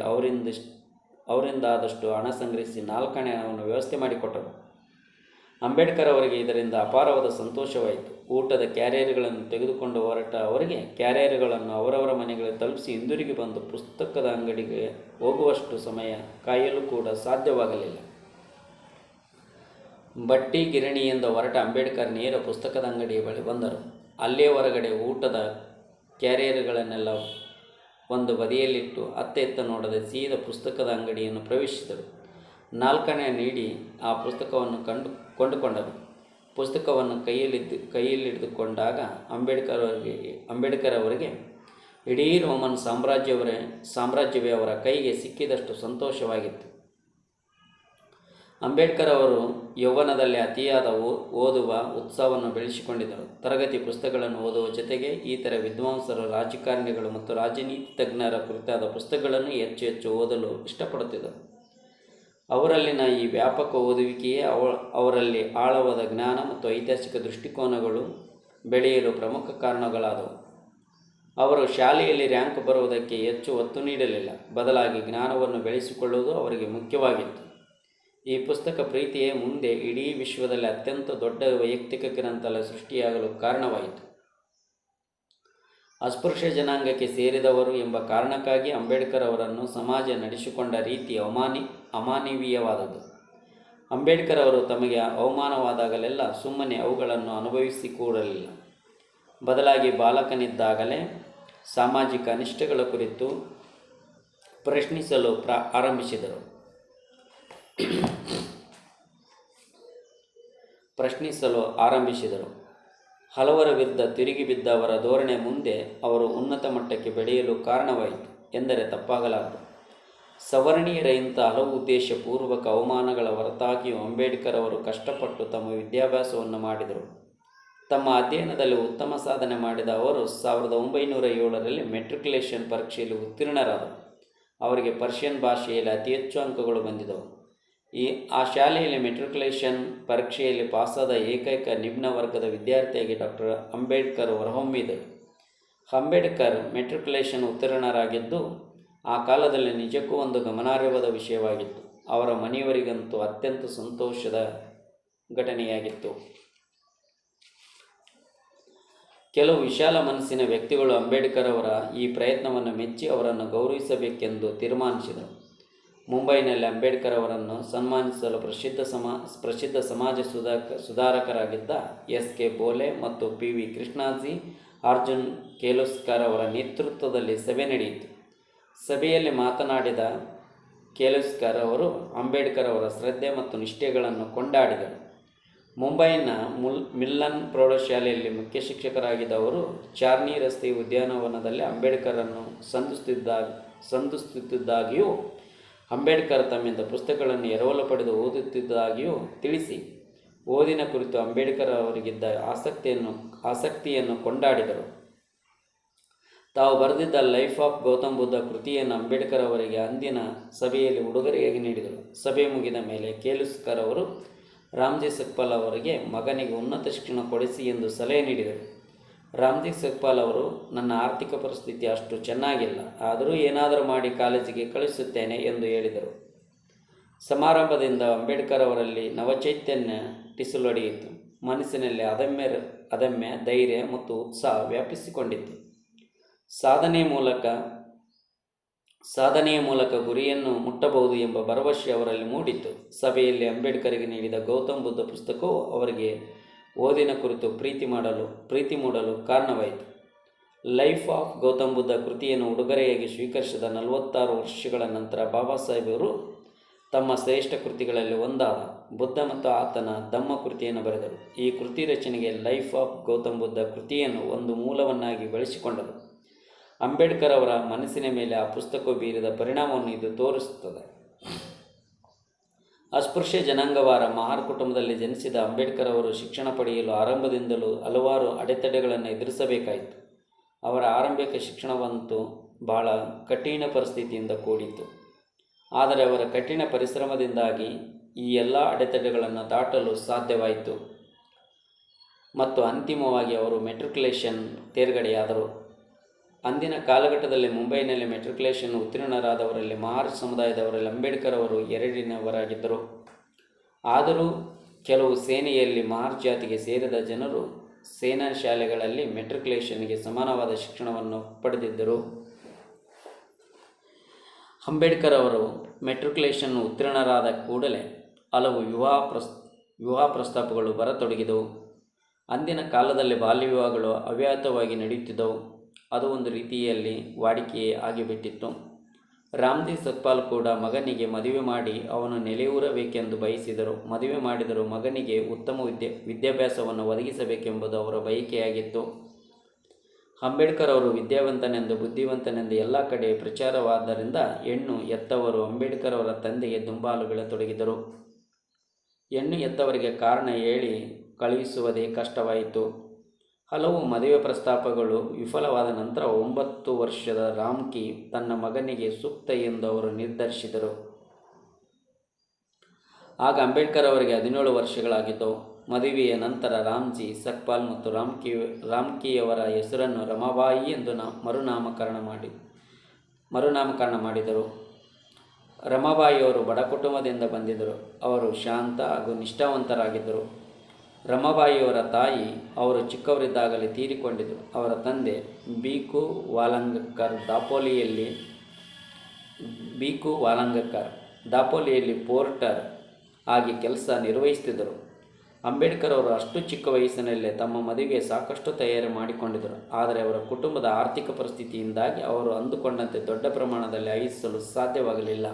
ಅವರಿಂದಾದಷ್ಟು ಹಣ ಸಂಗ್ರಹಿಸಿ 4 ಆಣೆ ಹಣವನ್ನು ವ್ಯವಸ್ಥೆ ಮಾಡಿಕೊಟ್ಟರು. ಅಂಬೇಡ್ಕರ್ ಅವರಿಗೆ ಇದರಿಂದ ಅಪಾರವಾದ ಸಂತೋಷವಾಯಿತು. ಊಟದ ಕ್ಯಾರಿಯರ್ಗಳನ್ನು ತೆಗೆದುಕೊಂಡು ಹೊರಟ ಅವರಿಗೆ ಕ್ಯಾರಿಯರ್ಗಳನ್ನು ಅವರವರ ಮನೆಗಳಿಗೆ ತಲುಪಿಸಿ ಹಿಂದಿರುಗಿ ಬಂದು ಪುಸ್ತಕದ ಅಂಗಡಿಗೆ ಹೋಗುವಷ್ಟು ಸಮಯ ಕಾಯಲು ಕೂಡ ಸಾಧ್ಯವಾಗಲಿಲ್ಲ. ಬಟ್ಟಿ ಗಿರಣಿಯಿಂದ ಹೊರಟ ಅಂಬೇಡ್ಕರ್ ನೇರ ಪುಸ್ತಕದ ಅಂಗಡಿಯ ಬಳಿ ಬಂದರು. ಅಲ್ಲೇ ಹೊರಗಡೆ ಊಟದ ಕ್ಯಾರಿಯರ್ಗಳನ್ನೆಲ್ಲ ಒಂದು ಬದಿಯಲ್ಲಿಟ್ಟು ಅತ್ತ ನೋಡದೆ ಸೀದಾ ಪುಸ್ತಕದ ಅಂಗಡಿಯನ್ನು ಪ್ರವೇಶಿಸಿದರು. 4 ಆಣೆ ನೀಡಿ ಆ ಪುಸ್ತಕವನ್ನು ಕೊಂಡುಕೊಂಡರು. ಪುಸ್ತಕವನ್ನು ಕೈಯಲ್ಲಿಟ್ಟುಕೊಂಡಾಗ ಅಂಬೇಡ್ಕರ್ ಅವರಿಗೆ ಇಡೀ ರೋಮನ್ ಸಾಮ್ರಾಜ್ಯವೇ ಅವರ ಕೈಗೆ ಸಿಕ್ಕಿದಷ್ಟು ಸಂತೋಷವಾಗಿತ್ತು. ಅಂಬೇಡ್ಕರ್ ಅವರು ಯೌವನದಲ್ಲಿ ಅತಿಯಾದ ಓದುವ ಉತ್ಸಾಹವನ್ನು ಬೆಳೆಸಿಕೊಂಡಿದ್ದರು. ತರಗತಿ ಪುಸ್ತಕಗಳನ್ನು ಓದುವ ಜೊತೆಗೆ ಇತರ ವಿದ್ವಾಂಸರು, ರಾಜಕಾರಣಿಗಳು ಮತ್ತು ರಾಜನೀತಿ ತಜ್ಞರ ಕುರಿತಾದ ಪುಸ್ತಕಗಳನ್ನು ಹೆಚ್ಚು ಹೆಚ್ಚು ಓದಲು ಇಷ್ಟಪಡುತ್ತಿದ್ದರು. ಅವರಲ್ಲಿನ ಈ ವ್ಯಾಪಕ ಓದುವಿಕೆಯೇ ಅವರಲ್ಲಿ ಆಳವಾದ ಜ್ಞಾನ ಮತ್ತು ಐತಿಹಾಸಿಕ ದೃಷ್ಟಿಕೋನಗಳು ಬೆಳೆಯಲು ಪ್ರಮುಖ ಕಾರಣಗಳಾದವು. ಅವರು ಶಾಲೆಯಲ್ಲಿ ರ್ಯಾಂಕ್ ಬರುವುದಕ್ಕೆ ಹೆಚ್ಚು ಒತ್ತು ನೀಡಲಿಲ್ಲ, ಬದಲಾಗಿ ಜ್ಞಾನವನ್ನು ಬೆಳೆಸಿಕೊಳ್ಳುವುದು ಅವರಿಗೆ ಮುಖ್ಯವಾಗಿತ್ತು. ಈ ಪುಸ್ತಕ ಪ್ರೀತಿಯೇ ಮುಂದೆ ಇಡೀ ವಿಶ್ವದಲ್ಲಿ ಅತ್ಯಂತ ದೊಡ್ಡ ವೈಯಕ್ತಿಕ ಗ್ರಂಥಾಲಯ ಸೃಷ್ಟಿಯಾಗಲು ಕಾರಣವಾಯಿತು. ಅಸ್ಪೃಶ್ಯ ಜನಾಂಗಕ್ಕೆ ಸೇರಿದವರು ಎಂಬ ಕಾರಣಕ್ಕಾಗಿ ಅಂಬೇಡ್ಕರ್ ಅವರನ್ನು ಸಮಾಜ ನಡೆಸಿಕೊಂಡ ರೀತಿ ಅಮಾನವೀಯವಾದದ್ದು. ಅಂಬೇಡ್ಕರ್ ಅವರು ತಮಗೆ ಅವಮಾನವಾದಾಗಲೆಲ್ಲ ಸುಮ್ಮನೆ ಅವುಗಳನ್ನು ಅನುಭವಿಸಿ ಕೂಡಲಿಲ್ಲ, ಬದಲಾಗಿ ಬಾಲಕನಿದ್ದಾಗಲೇ ಸಾಮಾಜಿಕ ಅನಿಷ್ಟಗಳ ಕುರಿತು ಪ್ರಶ್ನಿಸಲು ಆರಂಭಿಸಿದರು. ಹಲವರ ವಿರುದ್ಧ ತಿರುಗಿ ಬಿದ್ದ ಅವರ ಧೋರಣೆ ಮುಂದೆ ಅವರು ಉನ್ನತ ಮಟ್ಟಕ್ಕೆ ಬೆಳೆಯಲು ಕಾರಣವಾಯಿತು ಎಂದರೆ ತಪ್ಪಾಗಲಾರದು. ಸವರ್ಣೀಯರ ಇಂಥ ಹಲವು ಉದ್ದೇಶಪೂರ್ವಕ ಅವಮಾನಗಳ ಹೊರತಾಗಿಯೂ ಅಂಬೇಡ್ಕರ್ ಅವರು ಕಷ್ಟಪಟ್ಟು ತಮ್ಮ ವಿದ್ಯಾಭ್ಯಾಸವನ್ನು ಮಾಡಿದರು. ತಮ್ಮ ಅಧ್ಯಯನದಲ್ಲಿ ಉತ್ತಮ ಸಾಧನೆ ಮಾಡಿದ ಅವರು 1907ರಲ್ಲಿ ಮೆಟ್ರಿಕ್ಯುಲೇಷನ್ ಪರೀಕ್ಷೆಯಲ್ಲಿ ಉತ್ತೀರ್ಣರಾದರು. ಅವರಿಗೆ ಪರ್ಷಿಯನ್ ಭಾಷೆಯಲ್ಲಿ ಅತಿ ಹೆಚ್ಚು ಅಂಕಗಳು ಬಂದಿದ್ದವು. ಆ ಶಾಲೆಯಲ್ಲಿ ಮೆಟ್ರಿಕ್ಯುಲೇಷನ್ ಪರೀಕ್ಷೆಯಲ್ಲಿ ಪಾಸಾದ ಏಕೈಕ ನಿಮ್ನ ವರ್ಗದ ವಿದ್ಯಾರ್ಥಿಯಾಗಿ ಡಾಕ್ಟರ್ ಅಂಬೇಡ್ಕರ್ ಹೊರಹೊಮ್ಮಿದರು. ಅಂಬೇಡ್ಕರ್ ಮೆಟ್ರಿಕ್ಯುಲೇಷನ್ ಉತ್ತೀರ್ಣರಾಗಿದ್ದು ಆ ಕಾಲದಲ್ಲಿ ನಿಜಕ್ಕೂ ಒಂದು ಗಮನಾರ್ಹವಾದ ವಿಷಯವಾಗಿತ್ತು. ಅವರ ಮನೆಯವರಿಗಂತೂ ಅತ್ಯಂತ ಸಂತೋಷದ ಘಟನೆಯಾಗಿತ್ತು. ಕೆಲವು ವಿಶಾಲ ಮನಸ್ಸಿನ ವ್ಯಕ್ತಿಗಳು ಅಂಬೇಡ್ಕರ್ ಅವರ ಈ ಪ್ರಯತ್ನವನ್ನು ಮೆಚ್ಚಿ ಅವರನ್ನು ಗೌರವಿಸಬೇಕೆಂದು ತೀರ್ಮಾನಿಸಿದರು. ಮುಂಬೈನಲ್ಲಿ ಅಂಬೇಡ್ಕರ್ ಅವರನ್ನು ಸನ್ಮಾನಿಸಲು ಪ್ರಸಿದ್ಧ ಸಮಾಜ ಸುಧಾರಕರಾಗಿದ್ದ ಎಸ್.ಕೆ. ಬೋಲೆ ಮತ್ತು ಪಿ.ವಿ. ಕೃಷ್ಣಾಜಿ ಅರ್ಜುನ್ ಕೇಲೋಸ್ಕರ್ ಅವರ ನೇತೃತ್ವದಲ್ಲಿ ಸಭೆ ನಡೆಯಿತು. ಸಭೆಯಲ್ಲಿ ಮಾತನಾಡಿದ ಕೇಲೋಸ್ಕರ್ ಅವರು ಅಂಬೇಡ್ಕರ್ ಅವರ ಶ್ರದ್ಧೆ ಮತ್ತು ನಿಷ್ಠೆಗಳನ್ನು ಕೊಂಡಾಡಿದರು. ಮುಂಬೈನ ಮಿಲ್ಲನ್ ಪ್ರೌಢಶಾಲೆಯಲ್ಲಿ ಮುಖ್ಯ ಶಿಕ್ಷಕರಾಗಿದ್ದ ಅವರು ಚಾರ್ನಿ ರಸ್ತೆ ಉದ್ಯಾನವನದಲ್ಲಿ ಅಂಬೇಡ್ಕರನ್ನು ಸಂಧಿಸುತ್ತಿದ್ದಾಗಿಯೂ ಅಂಬೇಡ್ಕರ್ ತಮ್ಮಿಂದ ಪುಸ್ತಕಗಳನ್ನು ಎರವಲು ಪಡೆದು ಓದುತ್ತಿದ್ದಾಗಿಯೂ ತಿಳಿಸಿ ಓದಿನ ಕುರಿತು ಅಂಬೇಡ್ಕರ್ ಅವರಿಗಿದ್ದ ಆಸಕ್ತಿಯನ್ನು ಕೊಂಡಾಡಿದರು. ತಾವು ಬರೆದಿದ್ದ ಲೈಫ್ ಆಫ್ ಗೌತಮ್ ಬುದ್ಧ ಕೃತಿಯನ್ನು ಅಂಬೇಡ್ಕರ್ ಅವರಿಗೆ ಅಂದಿನ ಸಭೆಯಲ್ಲಿ ಉಡುಗೊರೆಯಾಗಿ ನೀಡಿದರು. ಸಭೆ ಮುಗಿದ ಮೇಲೆ ಕೇಲೋಸ್ಕರ್ ಅವರು ರಾಮ್ಜಿ ಸಕ್ಪಾಲ್ ಅವರಿಗೆ ಮಗನಿಗೆ ಉನ್ನತ ಶಿಕ್ಷಣ ಕೊಡಿಸಿ ಎಂದು ಸಲಹೆ ನೀಡಿದರು. ರಾಮ್ಜಿ ಸಕ್ಪಾಲ್ ಅವರು, ನನ್ನ ಆರ್ಥಿಕ ಪರಿಸ್ಥಿತಿ ಅಷ್ಟು ಚೆನ್ನಾಗಿಲ್ಲ, ಆದರೂ ಏನಾದರೂ ಮಾಡಿ ಕಾಲೇಜಿಗೆ ಕಳಿಸುತ್ತೇನೆ ಎಂದು ಹೇಳಿದರು. ಸಮಾರಂಭದಿಂದ ಅಂಬೇಡ್ಕರ್ ಅವರಲ್ಲಿ ನವಚೈತನ್ಯ ಟಿಸುಲೊಡೆಯಿತು. ಮನಸ್ಸಿನಲ್ಲಿ ಅದಮ್ಯ ಧೈರ್ಯ ಮತ್ತು ಉತ್ಸಾಹ ವ್ಯಾಪಿಸಿಕೊಂಡಿತ್ತು. ಸಾಧನೆಯ ಮೂಲಕ ಗುರಿಯನ್ನು ಮುಟ್ಟಬಹುದು ಎಂಬ ಭರವಸೆ ಅವರಲ್ಲಿ ಮೂಡಿತ್ತು. ಸಭೆಯಲ್ಲಿ ಅಂಬೇಡ್ಕರ್ಗೆ ನೀಡಿದ ಗೌತಮ್ ಬುದ್ಧ ಪುಸ್ತಕವು ಅವರಿಗೆ ಓದಿನ ಕುರಿತು ಪ್ರೀತಿ ಮೂಡಲು ಕಾರಣವಾಯಿತು. ಲೈಫ್ ಆಫ್ ಗೌತಮ್ ಬುದ್ಧ ಕೃತಿಯನ್ನು ಉಡುಗೊರೆಯಾಗಿ ಸ್ವೀಕರಿಸಿದ 46 ವರ್ಷಗಳ ನಂತರ ಬಾಬಾ ಸಾಹೇಬರು ತಮ್ಮ ಶ್ರೇಷ್ಠ ಕೃತಿಗಳಲ್ಲಿ ಒಂದಾದ ಬುದ್ಧ ಮತ್ತು ಆತನ ಧಮ್ಮ ಕೃತಿಯನ್ನು ಬರೆದರು. ಈ ಕೃತಿ ರಚನೆಗೆ ಲೈಫ್ ಆಫ್ ಗೌತಮ್ ಬುದ್ಧ ಕೃತಿಯನ್ನು ಒಂದು ಮೂಲವನ್ನಾಗಿ ಬಳಸಿಕೊಂಡರು. ಅಂಬೇಡ್ಕರ್ ಅವರ ಮನಸ್ಸಿನ ಮೇಲೆ ಆ ಪುಸ್ತಕವು ಬೀರಿದ ಪರಿಣಾಮವನ್ನು ಇದು ತೋರಿಸುತ್ತದೆ. ಅಸ್ಪೃಶ್ಯ ಜನಾಂಗವಾರ ಮಹಾರ್ ಕುಟುಂಬದಲ್ಲಿ ಜನಿಸಿದ ಅಂಬೇಡ್ಕರ್ ಅವರು ಶಿಕ್ಷಣ ಪಡೆಯಲು ಆರಂಭದಿಂದಲೂ ಹಲವಾರು ಅಡೆತಡೆಗಳನ್ನು ಎದುರಿಸಬೇಕಾಯಿತು. ಅವರ ಆರಂಭಿಕ ಶಿಕ್ಷಣವಂತೂ ಬಹಳ ಕಠಿಣ ಪರಿಸ್ಥಿತಿಯಿಂದ ಕೂಡಿತ್ತು. ಆದರೆ ಅವರ ಕಠಿಣ ಪರಿಶ್ರಮದಿಂದಾಗಿ ಈ ಎಲ್ಲ ಅಡೆತಡೆಗಳನ್ನು ದಾಟಲು ಸಾಧ್ಯವಾಯಿತು ಮತ್ತು ಅಂತಿಮವಾಗಿ ಅವರು ಮೆಟ್ರಿಕ್ಯುಲೇಷನ್ ತೇರ್ಗಡೆಯಾದರು. ಅಂದಿನ ಕಾಲಘಟ್ಟದಲ್ಲಿ ಮುಂಬೈನಲ್ಲಿ ಮೆಟ್ರಿಕ್ಯುಲೇಷನ್ ಉತ್ತೀರ್ಣರಾದವರಲ್ಲಿ ಮಹಾರ್ ಸಮುದಾಯದವರಲ್ಲಿ ಅಂಬೇಡ್ಕರ್ ಅವರು ಎರಡನೆಯವರಾಗಿದ್ದರು. ಆದರೂ ಕೆಲವು ಸೇನೆಯಲ್ಲಿ ಮಹಾರ್ ಜಾತಿಗೆ ಸೇರಿದ ಜನರು ಸೇನಾ ಶಾಲೆಗಳಲ್ಲಿ ಮೆಟ್ರಿಕ್ಯುಲೇಷನ್ಗೆ ಸಮಾನವಾದ ಶಿಕ್ಷಣವನ್ನು ಪಡೆದಿದ್ದರು. ಅಂಬೇಡ್ಕರ್ ಅವರು ಮೆಟ್ರಿಕ್ಯುಲೇಷನ್ ಉತ್ತೀರ್ಣರಾದ ಕೂಡಲೇ ಹಲವು ವಿವಾಹ ಪ್ರಸ್ತಾಪಗಳು ಬರತೊಡಗಿದವು. ಅಂದಿನ ಕಾಲದಲ್ಲಿ ಬಾಲ್ಯ ವಿವಾಹಗಳು ಅವ್ಯಾಹತವಾಗಿ ನಡೆಯುತ್ತಿದ್ದವು. ಅದು ಒಂದು ರೀತಿಯಲ್ಲಿ ವಾಡಿಕೆಯೇ ಆಗಿಬಿಟ್ಟಿತ್ತು. ರಾಮ್ಜಿ ಸಕ್ಪಾಲ್ ಕೂಡ ಮಗನಿಗೆ ಮದುವೆ ಮಾಡಿ ಅವನು ನೆಲೆಯೂರಬೇಕೆಂದು ಬಯಸಿದರು. ಮದುವೆ ಮಾಡಿದರೂ ಮಗನಿಗೆ ಉತ್ತಮ ವಿದ್ಯಾಭ್ಯಾಸವನ್ನು ಒದಗಿಸಬೇಕೆಂಬುದು ಅವರ ಬಯಕೆಯಾಗಿತ್ತು. ಅಂಬೇಡ್ಕರ್ ಅವರು ವಿದ್ಯಾವಂತನೆಂದು ಬುದ್ಧಿವಂತನೆಂದು ಎಲ್ಲ ಕಡೆ ಪ್ರಚಾರವಾದ್ದರಿಂದ ಹೆಣ್ಣು ಹೆತ್ತವರು ಅಂಬೇಡ್ಕರ್ ಅವರ ತಂದೆಗೆ ದುಂಬಾಲು ಬೀಳತೊಡಗಿದರು. ಹೆಣ್ಣು ಹೆತ್ತವರಿಗೆ ಕಾರಣ ಹೇಳಿ ಕಳುಹಿಸುವುದೇ ಕಷ್ಟವಾಯಿತು. ಹಲವು ಮದುವೆ ಪ್ರಸ್ತಾಪಗಳು ವಿಫಲವಾದ ನಂತರ 9 ವರ್ಷದ ರಾಮ್ಕಿ ತನ್ನ ಮಗನಿಗೆ ಸೂಕ್ತ ಎಂದು ಅವರು ನಿರ್ಧರಿಸಿದರು. ಆಗ ಅಂಬೇಡ್ಕರ್ ಅವರಿಗೆ 17 ವರ್ಷಗಳಾಗಿದ್ದವು. ಮದುವೆಯ ನಂತರ ರಾಮ್ಜಿ ಸಕ್ಪಾಲ್ ಮತ್ತು ರಾಮ್ಕಿಯವರ ಹೆಸರನ್ನು ರಮಾಬಾಯಿ ಎಂದು ಮರುನಾಮಕರಣ ಮಾಡಿದರು. ರಮಾಬಾಯಿಯವರು ಬಡ ಕುಟುಂಬದಿಂದ ಬಂದಿದ್ದರು. ಅವರು ಶಾಂತ ಹಾಗೂ ನಿಷ್ಠಾವಂತರಾಗಿದ್ದರು. ರಮಾಬಾಯಿಯವರ ತಾಯಿ ಅವರು ಚಿಕ್ಕವರಿದ್ದಾಗಲೇ ತೀರಿಕೊಂಡಿದ್ದರು. ಅವರ ತಂದೆ ಬೀಕು ವಾಲಂಗಕರ್ ದಾಪೋಲಿಯಲ್ಲಿ ಪೋರ್ಟರ್ ಆಗಿ ಕೆಲಸ ನಿರ್ವಹಿಸುತ್ತಿದ್ದರು. ಅಂಬೇಡ್ಕರ್ ಅವರು ಅಷ್ಟು ಚಿಕ್ಕ ವಯಸ್ಸಿನಲ್ಲೇ ತಮ್ಮ ಮದುವೆಗೆ ಸಾಕಷ್ಟು ತಯಾರಿ ಮಾಡಿಕೊಂಡಿದ್ದರು. ಆದರೆ ಅವರ ಕುಟುಂಬದ ಆರ್ಥಿಕ ಪರಿಸ್ಥಿತಿಯಿಂದಾಗಿ ಅವರು ಅಂದುಕೊಂಡಂತೆ ದೊಡ್ಡ ಪ್ರಮಾಣದಲ್ಲಿ ಆಯೋಜಿಸಲು ಸಾಧ್ಯವಾಗಲಿಲ್ಲ.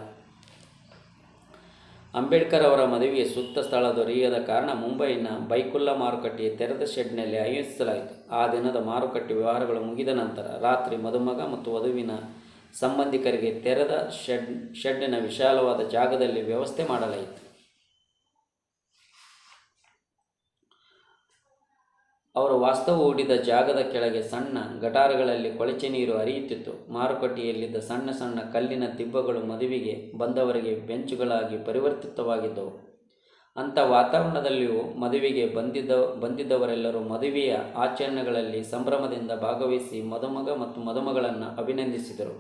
ಅಂಬೇಡ್ಕರ್ ಅವರ ಮದುವೆಗೆ ಸೂಕ್ತ ಸ್ಥಳ ದೊರೆಯದ ಕಾರಣ ಮುಂಬೈನ ಬೈಕುಲ್ಲಾ ಮಾರುಕಟ್ಟೆಯ ತೆರೆದ ಶೆಡ್ನಲ್ಲಿ ಆಯೋಜಿಸಲಾಯಿತು. ಆ ದಿನದ ಮಾರುಕಟ್ಟೆ ವ್ಯವಹಾರಗಳು ಮುಗಿದ ನಂತರ ರಾತ್ರಿ ಮದುಮಗ ಮತ್ತು ವಧುವಿನ ಸಂಬಂಧಿಕರಿಗೆ ತೆರೆದ ಶೆಡ್ಡಿನ ವಿಶಾಲವಾದ ಜಾಗದಲ್ಲಿ ವ್ಯವಸ್ಥೆ ಮಾಡಲಾಯಿತು. ಅವರು ವಾಸ್ತವ ಹೂಡಿದ ಜಾಗದ ಕೆಳಗೆ ಸಣ್ಣ ಗಟಾರಗಳಲ್ಲಿ ಕೊಳಚೆ ನೀರು ಹರಿಯುತ್ತಿತ್ತು. ಮಾರುಕಟ್ಟೆಯಲ್ಲಿದ್ದ ಸಣ್ಣ ಸಣ್ಣ ಕಲ್ಲಿನ ದಿಬ್ಬಗಳು ಮದುವೆಗೆ ಬಂದವರಿಗೆ ಬೆಂಚುಗಳಾಗಿ ಪರಿವರ್ತಿತವಾಗಿದ್ದವು. ಅಂಥ ವಾತಾವರಣದಲ್ಲಿಯೂ ಮದುವೆಗೆ ಬಂದಿದ್ದವರೆಲ್ಲರೂ ಮದುವೆಯ ಆಚರಣೆಗಳಲ್ಲಿ ಸಂಭ್ರಮದಿಂದ ಭಾಗವಹಿಸಿ ಮದುಮಗ ಮತ್ತು ಮದುಮಗಳನ್ನು ಅಭಿನಂದಿಸಿದರು.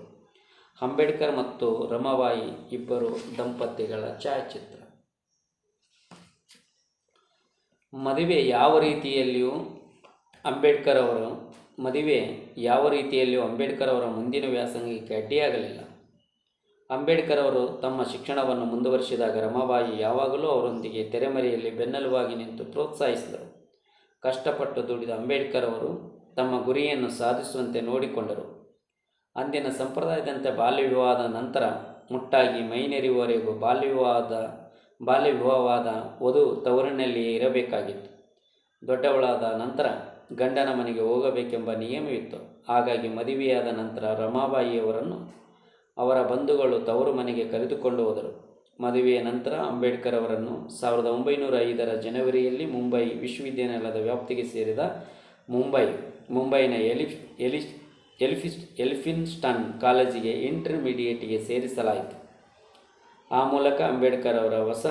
ಅಂಬೇಡ್ಕರ್ ಮತ್ತು ರಮಾಬಾಯಿ ಇಬ್ಬರು ದಂಪತಿಗಳ ಛಾಯಾಚಿತ್ರ. ಮದುವೆ ಯಾವ ರೀತಿಯಲ್ಲಿಯೂ ಅಂಬೇಡ್ಕರ್ ಅವರ ಮುಂದಿನ ವ್ಯಾಸಂಗಕ್ಕೆ ಅಡ್ಡಿಯಾಗಲಿಲ್ಲ. ಅಂಬೇಡ್ಕರ್ ಅವರು ತಮ್ಮ ಶಿಕ್ಷಣವನ್ನು ಮುಂದುವರಿಸಿದಾಗ ರಮಾಬಾಯಿ ಯಾವಾಗಲೂ ಅವರೊಂದಿಗೆ ತೆರೆಮರೆಯಲ್ಲಿ ಬೆನ್ನೆಲುಬಾಗಿ ನಿಂತು ಪ್ರೋತ್ಸಾಹಿಸಿದರು. ಕಷ್ಟಪಟ್ಟು ದುಡಿದ ಅಂಬೇಡ್ಕರ್ ಅವರು ತಮ್ಮ ಗುರಿಯನ್ನು ಸಾಧಿಸುವಂತೆ ನೋಡಿಕೊಂಡರು. ಅಂದಿನ ಸಂಪ್ರದಾಯದಂತೆ ಬಾಲ್ಯ ವಿವಾಹದ ನಂತರ ಮುಟ್ಟಾಗಿ ಮೈನೆರೆಯುವವರೆಗೂ ಬಾಲ್ಯ ವಿವಾಹವಾದ ವಧು ತವರಿನಲ್ಲಿಯೇ ಇರಬೇಕಾಗಿತ್ತು. ದೊಡ್ಡವಳಾದ ನಂತರ ಗಂಡನ ಮನೆಗೆ ಹೋಗಬೇಕೆಂಬ ನಿಯಮವಿತ್ತು. ಹಾಗಾಗಿ ಮದುವೆಯಾದ ನಂತರ ರಮಾಬಾಯಿಯವರನ್ನು ಅವರ ಬಂಧುಗಳು ತವರು ಮನೆಗೆ ಕರೆದುಕೊಂಡು ಹೋದರು. ಮದುವೆಯ ನಂತರ ಅಂಬೇಡ್ಕರ್ ಅವರನ್ನು 1905ರ ಜನವರಿಯಲ್ಲಿ ಮುಂಬೈ ವಿಶ್ವವಿದ್ಯಾನಿಲಯದ ವ್ಯಾಪ್ತಿಗೆ ಸೇರಿದ ಮುಂಬೈನ ಎಲ್ಫಿನ್ಸ್ಟನ್ ಕಾಲೇಜಿಗೆ ಇಂಟರ್ಮೀಡಿಯೇಟ್ಗೆ ಸೇರಿಸಲಾಯಿತು. ಆ ಮೂಲಕ ಅಂಬೇಡ್ಕರ್ ಅವರ ಹೊಸ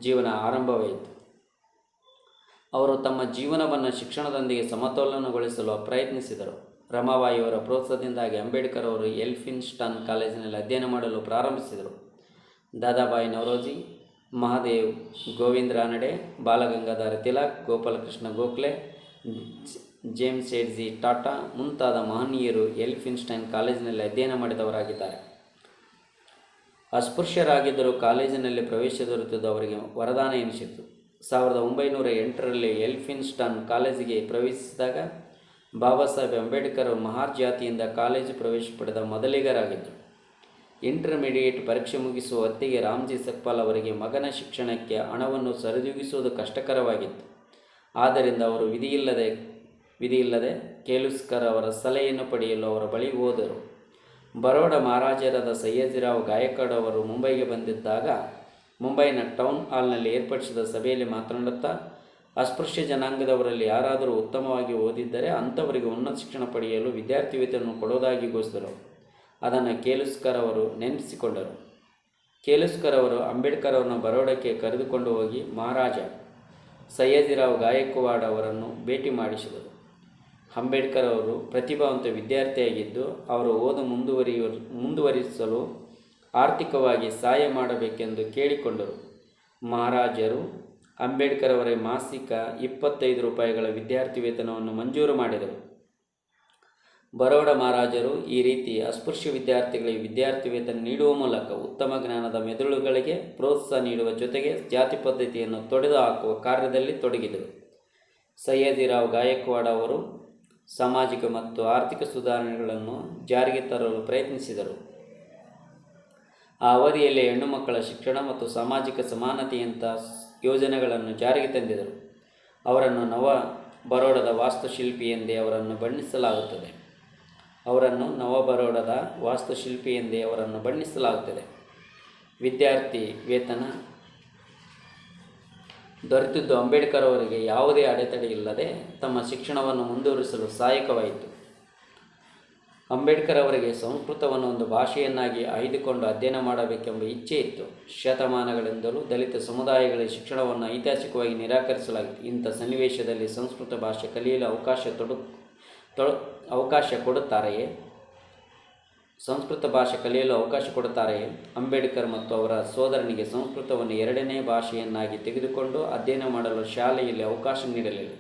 ಜೀವನ ಆರಂಭವಾಯಿತು. ಅವರು ತಮ್ಮ ಜೀವನವನ್ನು ಶಿಕ್ಷಣದೊಂದಿಗೆ ಸಮತೋಲನಗೊಳಿಸಲು ಪ್ರಯತ್ನಿಸಿದರು. ರಮಾಬಾಯಿಯವರ ಪ್ರೋತ್ಸಾಹದಿಂದಾಗಿ ಅಂಬೇಡ್ಕರ್ ಅವರು ಎಲ್ಫಿನ್ಸ್ಟನ್ ಕಾಲೇಜಿನಲ್ಲಿ ಅಧ್ಯಯನ ಮಾಡಲು ಪ್ರಾರಂಭಿಸಿದರು. ದಾದಾಬಾಯಿ ನವರೋಜಿ, ಮಹಾದೇವ್ ಗೋವಿಂದ್ ರಾನಡೆ, ಬಾಲಗಂಗಾಧರ ತಿಲಕ್, ಗೋಪಾಲಕೃಷ್ಣ ಗೋಖಲೆ, ಜೇಮ್ಸ್ ಎಡ್ಜಿ ಟಾಟಾ ಮುಂತಾದ ಮಹನೀಯರು ಎಲ್ಫಿನ್ಸ್ಟನ್ ಕಾಲೇಜಿನಲ್ಲಿ ಅಧ್ಯಯನ ಮಾಡಿದವರಾಗಿದ್ದಾರೆ. ಅಸ್ಪೃಶ್ಯರಾಗಿದ್ದರೂ ಕಾಲೇಜಿನಲ್ಲಿ ಪ್ರವೇಶ ದೊರೆತದ್ದು ಅವರಿಗೆ ವರದಾನ ಎನಿಸಿತು. 1908ರಲ್ಲಿ ಎಲ್ಫಿನ್ಸ್ಟನ್ ಕಾಲೇಜಿಗೆ ಪ್ರವೇಶಿಸಿದಾಗ ಬಾಬಾ ಸಾಹೇಬ್ ಅಂಬೇಡ್ಕರ್ ಮಹಾರ್ ಜಾತಿಯಿಂದ ಕಾಲೇಜು ಪ್ರವೇಶ ಪಡೆದ ಮೊದಲಿಗರಾಗಿದ್ದರು. ಇಂಟರ್ಮೀಡಿಯೇಟ್ ಪರೀಕ್ಷೆ ಮುಗಿಸುವ ಹೊತ್ತಿಗೆ ರಾಮ್ಜಿ ಸಕ್ಪಾಲ್ ಅವರಿಗೆ ಮಗನ ಶಿಕ್ಷಣಕ್ಕೆ ಹಣವನ್ನು ಸರಿದೂಗಿಸುವುದು ಕಷ್ಟಕರವಾಗಿತ್ತು. ಆದ್ದರಿಂದ ಅವರು ವಿಧಿಯಿಲ್ಲದೆ ಕೇಲುಸ್ಕರ್ ಅವರ ಸಲಹೆಯನ್ನು ಪಡೆಯಲು ಅವರ ಬಳಿ ಹೋದರು. ಬರೋಡ ಮಹಾರಾಜರಾದ ಸಯ್ಯಾಜಿರಾವ್ ಗಾಯಕ್ವಾಡ್ ಅವರು ಮುಂಬೈಗೆ ಬಂದಿದ್ದಾಗ ಮುಂಬೈನ ಟೌನ್ ಹಾಲ್ನಲ್ಲಿ ಏರ್ಪಡಿಸಿದ ಸಭೆಯಲ್ಲಿ ಮಾತನಾಡುತ್ತಾ, ಅಸ್ಪೃಶ್ಯ ಜನಾಂಗದವರಲ್ಲಿ ಯಾರಾದರೂ ಉತ್ತಮವಾಗಿ ಓದಿದ್ದರೆ ಅಂಥವರಿಗೆ ಉನ್ನತ ಶಿಕ್ಷಣ ಪಡೆಯಲು ವಿದ್ಯಾರ್ಥಿ ವೇತನವನ್ನು ಕೊಡುವುದಾಗಿ ಘೋಷಿಸಿದರು. ಅದನ್ನು ಕೇಲುಸ್ಕರ್ ಅವರು ನೆನಪಿಸಿಕೊಂಡರು. ಕೇಲುಸ್ಕರ್ ಅವರು ಅಂಬೇಡ್ಕರ್ ಅವರನ್ನು ಬರೋಡಕ್ಕೆ ಕರೆದುಕೊಂಡು ಹೋಗಿ ಮಹಾರಾಜ ಸಯ್ಯಾಜಿರಾವ್ ಗಾಯಕ್ವಾಡ್ ಅವರನ್ನು ಭೇಟಿ ಮಾಡಿಸಿದರು. ಅಂಬೇಡ್ಕರ್ ಅವರು ಪ್ರತಿಭಾವಂತ ವಿದ್ಯಾರ್ಥಿಯಾಗಿದ್ದು ಅವರು ಓದು ಮುಂದುವರಿಸಲು ಆರ್ಥಿಕವಾಗಿ ಸಹಾಯ ಮಾಡಬೇಕೆಂದು ಕೇಳಿಕೊಂಡರು. ಮಹಾರಾಜರು ಅಂಬೇಡ್ಕರ್ ಅವರ ಮಾಸಿಕ 25 ರೂಪಾಯಿಗಳ ವಿದ್ಯಾರ್ಥಿ ವೇತನವನ್ನು ಮಂಜೂರು ಮಾಡಿದರು. ಬರೋಡ ಮಹಾರಾಜರು ಈ ರೀತಿ ಅಸ್ಪೃಶ್ಯ ವಿದ್ಯಾರ್ಥಿಗಳಿಗೆ ವಿದ್ಯಾರ್ಥಿ ವೇತನ ನೀಡುವ ಮೂಲಕ ಉತ್ತಮ ಜ್ಞಾನದ ಮೆದುಳುಗಳಿಗೆ ಪ್ರೋತ್ಸಾಹ ನೀಡುವ ಜೊತೆಗೆ ಜಾತಿ ಪದ್ಧತಿಯನ್ನು ತೊಡೆದು ಹಾಕುವ ಕಾರ್ಯದಲ್ಲಿ ತೊಡಗಿದರು. ಸಯ್ಯಾಜಿರಾವ್ ಗಾಯಕ್ವಾಡ್ ಅವರು ಸಾಮಾಜಿಕ ಮತ್ತು ಆರ್ಥಿಕ ಸುಧಾರಣೆಗಳನ್ನು ಜಾರಿಗೆ ತರಲು ಪ್ರಯತ್ನಿಸಿದರು. ಆ ಅವಧಿಯಲ್ಲಿ ಹೆಣ್ಣು ಮಕ್ಕಳ ಶಿಕ್ಷಣ ಮತ್ತು ಸಾಮಾಜಿಕ ಸಮಾನತೆಯಂಥ ಯೋಜನೆಗಳನ್ನು ಜಾರಿಗೆ ತಂದಿದರು. ಅವರನ್ನು ನವ ಬರೋಡದ ವಾಸ್ತುಶಿಲ್ಪಿ ಎಂದೇ ಅವರನ್ನು ಬಣ್ಣಿಸಲಾಗುತ್ತದೆ. ವಿದ್ಯಾರ್ಥಿ ವೇತನ ದೊರೆತಿದ್ದು ಅಂಬೇಡ್ಕರ್ ಅವರಿಗೆ ಯಾವುದೇ ಅಡೆತಡೆ ಇಲ್ಲದೆ ತಮ್ಮ ಶಿಕ್ಷಣವನ್ನು ಮುಂದುವರಿಸಲು ಸಹಾಯಕವಾಯಿತು. ಅಂಬೇಡ್ಕರ್ ಅವರಿಗೆ ಸಂಸ್ಕೃತವನ್ನು ಒಂದು ಭಾಷೆಯನ್ನಾಗಿ ಆಯ್ದುಕೊಂಡು ಅಧ್ಯಯನ ಮಾಡಬೇಕೆಂಬ ಇಚ್ಛೆ ಇತ್ತು. ಶತಮಾನಗಳಿಂದಲೂ ದಲಿತ ಸಮುದಾಯಗಳ ಶಿಕ್ಷಣವನ್ನು ಐತಿಹಾಸಿಕವಾಗಿ ನಿರಾಕರಿಸಲಾಗಿತ್ತು. ಇಂಥ ಸನ್ನಿವೇಶದಲ್ಲಿ ಸಂಸ್ಕೃತ ಭಾಷೆ ಕಲಿಯಲು ಸಂಸ್ಕೃತ ಭಾಷೆ ಕಲಿಯಲು ಅವಕಾಶ ಕೊಡುತ್ತಾರೆಯೇ? ಅಂಬೇಡ್ಕರ್ ಮತ್ತು ಅವರ ಸೋದರನಿಗೆ ಸಂಸ್ಕೃತವನ್ನು ಎರಡನೇ ಭಾಷೆಯನ್ನಾಗಿ ತೆಗೆದುಕೊಂಡು ಅಧ್ಯಯನ ಮಾಡಲು ಶಾಲೆಯಲ್ಲಿ ಅವಕಾಶ ನೀಡಲಿಲ್ಲ.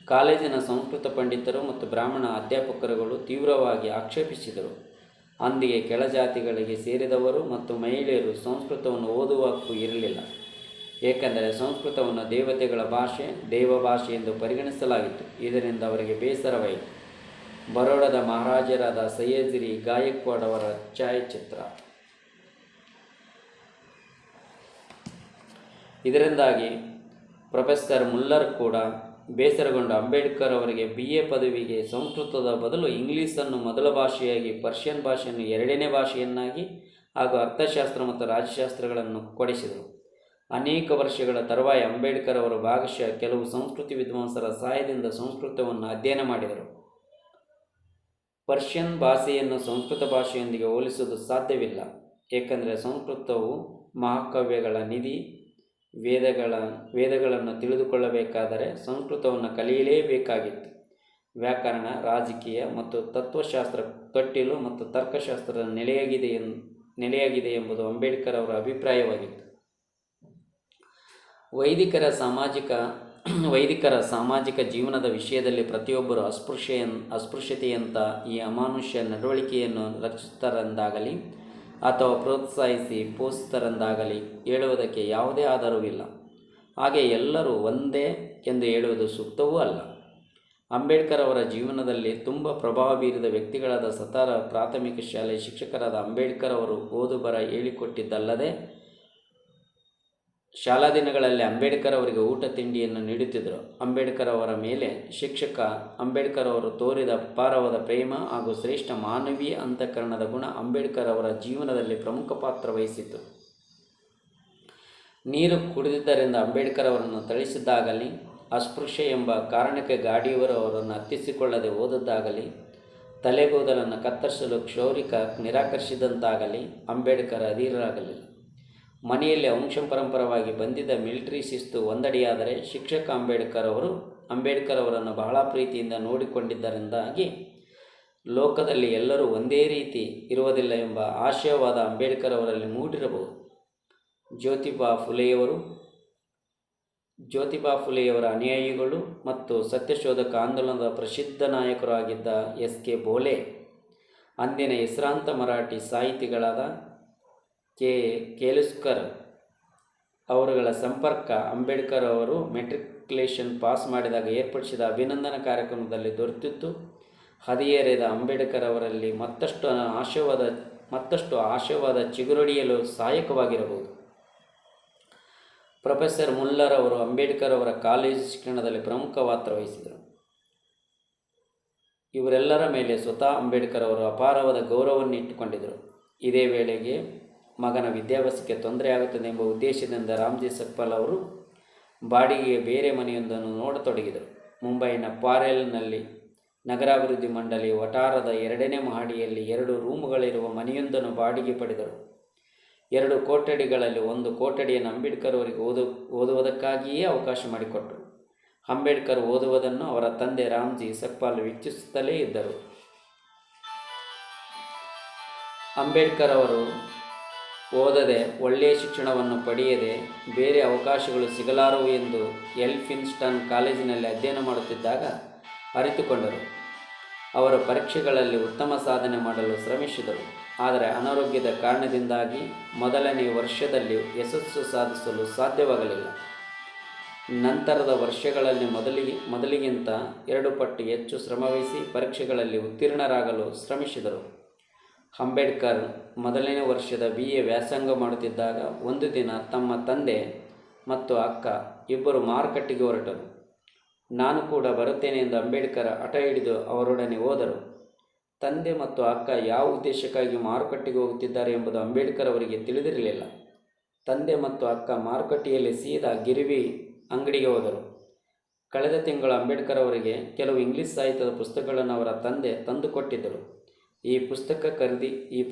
ಕಾಲೇಜಿನ ಸಂಸ್ಕೃತ ಪಂಡಿತರು ಮತ್ತು ಬ್ರಾಹ್ಮಣ ಅಧ್ಯಾಪಕರುಗಳು ತೀವ್ರವಾಗಿ ಆಕ್ಷೇಪಿಸಿದರು. ಅಂದಿಗೆ ಕೆಳಜಾತಿಗಳಿಗೆ ಸೇರಿದವರು ಮತ್ತು ಮಹಿಳೆಯರು ಸಂಸ್ಕೃತವನ್ನು ಓದುವ ಹಕ್ಕು ಇರಲಿಲ್ಲ, ಏಕೆಂದರೆ ಸಂಸ್ಕೃತವನ್ನು ದೇವತೆಗಳ ಭಾಷೆ, ದೇವಭಾಷೆ ಎಂದು ಪರಿಗಣಿಸಲಾಗಿತ್ತು. ಇದರಿಂದ ಅವರಿಗೆ ಬೇಸರವಾಯಿತು. ಬರೋಡದ ಮಹಾರಾಜರಾದ ಸಯ್ಯದ್ರಿ ಗಾಯಕ್ವಾಡ್ ಅವರ ಛಾಯಾಚಿತ್ರ. ಇದರಿಂದಾಗಿ ಪ್ರೊಫೆಸರ್ ಮುಲ್ಲರ್ ಕೂಡ ಬೇಸರಗೊಂಡ ಅಂಬೇಡ್ಕರ್ ಅವರಿಗೆ BA ಪದವಿಗೆ ಸಂಸ್ಕೃತದ ಬದಲು ಇಂಗ್ಲೀಷನ್ನು ಮೊದಲ ಭಾಷೆಯಾಗಿ, ಪರ್ಷಿಯನ್ ಭಾಷೆಯನ್ನು ಎರಡನೇ ಭಾಷೆಯನ್ನಾಗಿ ಹಾಗೂ ಅರ್ಥಶಾಸ್ತ್ರ ಮತ್ತು ರಾಜ್ಯಶಾಸ್ತ್ರಗಳನ್ನು ಕೊಡಿಸಿದರು. ಅನೇಕ ವರ್ಷಗಳ ತರುವಾಯ ಅಂಬೇಡ್ಕರ್ ಅವರು ಭಾಗಶಃ ಕೆಲವು ಸಂಸ್ಕೃತಿ ವಿದ್ವಾಂಸರ ಸಹಾಯದಿಂದ ಸಂಸ್ಕೃತವನ್ನು ಅಧ್ಯಯನ ಮಾಡಿದರು. ಪರ್ಷಿಯನ್ ಭಾಷೆಯನ್ನು ಸಂಸ್ಕೃತ ಭಾಷೆಯೊಂದಿಗೆ ಹೋಲಿಸುವುದು ಸಾಧ್ಯವಿಲ್ಲ, ಏಕೆಂದರೆ ಸಂಸ್ಕೃತವು ಮಹಾಕಾವ್ಯಗಳ ನಿಧಿ. ವೇದಗಳನ್ನು ತಿಳಿದುಕೊಳ್ಳಬೇಕಾದರೆ ಸಂಸ್ಕೃತವನ್ನು ಕಲಿಯಲೇಬೇಕಾಗಿತ್ತು. ವ್ಯಾಕರಣ, ರಾಜಕೀಯ ಮತ್ತು ತತ್ವಶಾಸ್ತ್ರ ತೊಟ್ಟಿಲು ಮತ್ತು ತರ್ಕಶಾಸ್ತ್ರದ ನೆಲೆಯಾಗಿದೆ ಎಂಬುದು ಅಂಬೇಡ್ಕರ್ ಅವರ ಅಭಿಪ್ರಾಯವಾಗಿತ್ತು. ವೈದಿಕರ ಸಾಮಾಜಿಕ ಜೀವನದ ವಿಷಯದಲ್ಲಿ ಪ್ರತಿಯೊಬ್ಬರು ಅಸ್ಪೃಶ್ಯತೆಯಂಥ ಈ ಅಮಾನುಷ್ಯ ನಡವಳಿಕೆಯನ್ನು ರಚಿಸುತ್ತಾರೆಂದಾಗಲಿ ಅಥವಾ ಪ್ರೋತ್ಸಾಹಿಸಿ ಪೋಷಿಸುತ್ತಾರೆಂದಾಗಲಿ ಹೇಳುವುದಕ್ಕೆ ಯಾವುದೇ ಆಧಾರವಿಲ್ಲ. ಹಾಗೆ ಎಲ್ಲರೂ ಒಂದೇ ಎಂದು ಹೇಳುವುದು ಸೂಕ್ತವೂ ಅಲ್ಲ. ಅಂಬೇಡ್ಕರ್ ಅವರ ಜೀವನದಲ್ಲಿ ತುಂಬ ಪ್ರಭಾವ ಬೀರಿದ ವ್ಯಕ್ತಿಗಳಾದ ಸತಾರ ಪ್ರಾಥಮಿಕ ಶಾಲೆ ಶಿಕ್ಷಕರಾದ ಅಂಬೇಡ್ಕರ್ ಅವರು ಓದು ಬರ ಹೇಳಿಕೊಟ್ಟಿದ್ದಲ್ಲದೆ ಶಾಲಾ ದಿನಗಳಲ್ಲಿ ಅಂಬೇಡ್ಕರ್ ಅವರಿಗೆ ಊಟ ತಿಂಡಿಯನ್ನು ನೀಡುತ್ತಿದ್ದರು. ಅಂಬೇಡ್ಕರ್ ಅವರ ಮೇಲೆ ಶಿಕ್ಷಕ ಅಂಬೇಡ್ಕರ್ ಅವರು ತೋರಿದ ಅಪಾರವಾದ ಪ್ರೇಮ ಹಾಗೂ ಶ್ರೇಷ್ಠ ಮಾನವೀಯ ಅಂತಃಕರಣದ ಗುಣ ಅಂಬೇಡ್ಕರ್ ಅವರ ಜೀವನದಲ್ಲಿ ಪ್ರಮುಖ ಪಾತ್ರ ವಹಿಸಿತು. ನೀರು ಕುಡಿದಿದ್ದರಿಂದ ಅಂಬೇಡ್ಕರ್ ಅವರನ್ನು ಥಳಿಸಿದ್ದಾಗಲಿ, ಅಸ್ಪೃಶ್ಯ ಎಂಬ ಕಾರಣಕ್ಕೆ ಗಾಡಿಯವರು ಅವರನ್ನು ಹತ್ತಿಸಿಕೊಳ್ಳದೆ ಹೋದದ್ದಾಗಲಿ, ತಲೆಗೂದಲನ್ನು ಕತ್ತರಿಸಲು ಕ್ಷೌರಿಕ ನಿರಾಕರಿಸಿದಂತಾಗಲಿ ಅಂಬೇಡ್ಕರ್ ಅಧೀರರಾಗಲಿಲ್ಲ. ಮನೆಯಲ್ಲಿ ವಂಶಪರಂಪರವಾಗಿ ಬಂದಿದ್ದ ಮಿಲಿಟರಿ ಶಿಸ್ತು ಒಂದಡಿಯಾದರೆ ಶಿಕ್ಷಕ ಅಂಬೇಡ್ಕರ್ ಅವರನ್ನು ಬಹಳ ಪ್ರೀತಿಯಿಂದ ನೋಡಿಕೊಂಡಿದ್ದರಿಂದಾಗಿ ಲೋಕದಲ್ಲಿ ಎಲ್ಲರೂ ಒಂದೇ ರೀತಿ ಇರುವುದಿಲ್ಲ ಎಂಬ ಆಶಯವಾದ ಅಂಬೇಡ್ಕರ್ ಅವರಲ್ಲಿ ಮೂಡಿರಬಹುದು. ಜ್ಯೋತಿಬಾ ಫುಲೆಯವರ ಅನುಯಾಯಿಗಳು ಮತ್ತು ಸತ್ಯಶೋಧಕ ಆಂದೋಲನದ ಪ್ರಸಿದ್ಧ ನಾಯಕರು ಆಗಿದ್ದ SK ಬೋಲೆ, ಅಂದಿನ ಹೆಸರಾಂತ ಮರಾಠಿ ಸಾಹಿತಿಗಳಾದ ಕೇಲುಸ್ಕರ್ ಅವರುಗಳ ಸಂಪರ್ಕ ಅಂಬೇಡ್ಕರ್ ಅವರು ಮೆಟ್ರಿಕ್ಯುಲೇಷನ್ ಪಾಸ್ ಮಾಡಿದಾಗ ಏರ್ಪಡಿಸಿದ ಅಭಿನಂದನಾ ಕಾರ್ಯಕ್ರಮದಲ್ಲಿ ದೊರೆತಿತ್ತು. ಹದಿಹರೆಯದ ಅಂಬೇಡ್ಕರ್ ಅವರಲ್ಲಿ ಮತ್ತಷ್ಟು ಆಶಯವಾದ ಚಿಗುರೊಡೆಯಲು ಸಹಾಯಕವಾಗಿರಬಹುದು. ಪ್ರೊಫೆಸರ್ ಮುಲ್ಲರ್ ಅವರು ಅಂಬೇಡ್ಕರ್ ಅವರ ಕಾಲೇಜು ಶಿಕ್ಷಣದಲ್ಲಿ ಪ್ರಮುಖ ಪಾತ್ರ ವಹಿಸಿದರು. ಇವರೆಲ್ಲರ ಮೇಲೆ ಸ್ವತಃ ಅಂಬೇಡ್ಕರ್ ಅವರು ಅಪಾರವಾದ ಗೌರವವನ್ನು ಇಟ್ಟುಕೊಂಡಿದ್ದರು. ಇದೇ ವೇಳೆಗೆ ಮಗನ ವಿದ್ಯಾಭ್ಯಾಸಕ್ಕೆ ತೊಂದರೆಯಾಗುತ್ತದೆ ಎಂಬ ಉದ್ದೇಶದಿಂದ ರಾಮ್ಜಿ ಸಕ್ಪಾಲ್ ಅವರು ಬಾಡಿಗೆಗೆ ಬೇರೆ ಮನೆಯೊಂದನ್ನು ನೋಡತೊಡಗಿದರು. ಮುಂಬೈನ ಪಾರೇಲ್ನಲ್ಲಿ ನಗರಾಭಿವೃದ್ಧಿ ಮಂಡಳಿ ವಠಾರದ 2ನೇ ಮಹಡಿಯಲ್ಲಿ 2 ರೂಮುಗಳಿರುವ ಮನೆಯೊಂದನ್ನು ಬಾಡಿಗೆ ಪಡೆದರು. 2 ಕೊಠಡಿಗಳಲ್ಲಿ ಒಂದು ಕೊಠಡಿಯನ್ನು ಅಂಬೇಡ್ಕರ್ ಅವರಿಗೆ ಓದುವುದಕ್ಕಾಗಿಯೇ ಅವಕಾಶ ಮಾಡಿಕೊಟ್ಟರು. ಅಂಬೇಡ್ಕರ್ ಓದುವುದನ್ನು ಅವರ ತಂದೆ ರಾಮ್ಜಿ ಸಕ್ಪಾಲ್ ವೀಕ್ಷಿಸುತ್ತಲೇ ಇದ್ದರು. ಅಂಬೇಡ್ಕರ್ ಅವರು ಓದದೆ, ಒಳ್ಳೆಯ ಶಿಕ್ಷಣವನ್ನು ಪಡೆಯದೆ ಬೇರೆ ಅವಕಾಶಗಳು ಸಿಗಲಾರವು ಎಂದು ಎಲ್ಫಿನ್ಸ್ಟನ್ ಕಾಲೇಜಿನಲ್ಲಿ ಅಧ್ಯಯನ ಮಾಡುತ್ತಿದ್ದಾಗ ಅರಿತುಕೊಂಡರು. ಅವರು ಪರೀಕ್ಷೆಗಳಲ್ಲಿ ಉತ್ತಮ ಸಾಧನೆ ಮಾಡಲು ಶ್ರಮಿಸಿದರು. ಆದರೆ ಅನಾರೋಗ್ಯದ ಕಾರಣದಿಂದಾಗಿ ಮೊದಲನೇ ವರ್ಷದಲ್ಲಿ ಯಶಸ್ಸು ಸಾಧಿಸಲು ಸಾಧ್ಯವಾಗಲಿಲ್ಲ. ನಂತರದ ವರ್ಷಗಳಲ್ಲಿ ಮೊದಲಿಗಿಂತ 2 ಪಟ್ಟು ಹೆಚ್ಚು ಶ್ರಮವಹಿಸಿ ಪರೀಕ್ಷೆಗಳಲ್ಲಿ ಉತ್ತೀರ್ಣರಾಗಲು ಶ್ರಮಿಸಿದರು. ಅಂಬೇಡ್ಕರ್ ಮೊದಲನೇ ವರ್ಷದ BA ವ್ಯಾಸಂಗ ಮಾಡುತ್ತಿದ್ದಾಗ ಒಂದು ದಿನ ತಮ್ಮ ತಂದೆ ಮತ್ತು ಅಕ್ಕ ಇಬ್ಬರು ಮಾರುಕಟ್ಟೆಗೆ ಹೊರಟರು. ನಾನು ಕೂಡ ಬರುತ್ತೇನೆ ಎಂದು ಅಂಬೇಡ್ಕರ್ ಹಠ ಹಿಡಿದು ಅವರೊಡನೆ ಹೋದರು. ತಂದೆ ಮತ್ತು ಅಕ್ಕ ಯಾವ ಉದ್ದೇಶಕ್ಕಾಗಿ ಮಾರುಕಟ್ಟೆಗೆ ಹೋಗುತ್ತಿದ್ದಾರೆ ಎಂಬುದು ಅಂಬೇಡ್ಕರ್ ಅವರಿಗೆ ತಿಳಿದಿರಲಿಲ್ಲ. ತಂದೆ ಮತ್ತು ಅಕ್ಕ ಮಾರುಕಟ್ಟೆಯಲ್ಲಿ ಸೀದಾ ಗಿರಿವಿ ಅಂಗಡಿಗೆ ಹೋದರು. ಕಳೆದ ತಿಂಗಳು ಅಂಬೇಡ್ಕರ್ ಅವರಿಗೆ ಕೆಲವು ಇಂಗ್ಲಿಷ್ ಸಾಹಿತ್ಯದ ಪುಸ್ತಕಗಳನ್ನು ಅವರ ತಂದೆ ತಂದುಕೊಟ್ಟಿದ್ದರು. ಈ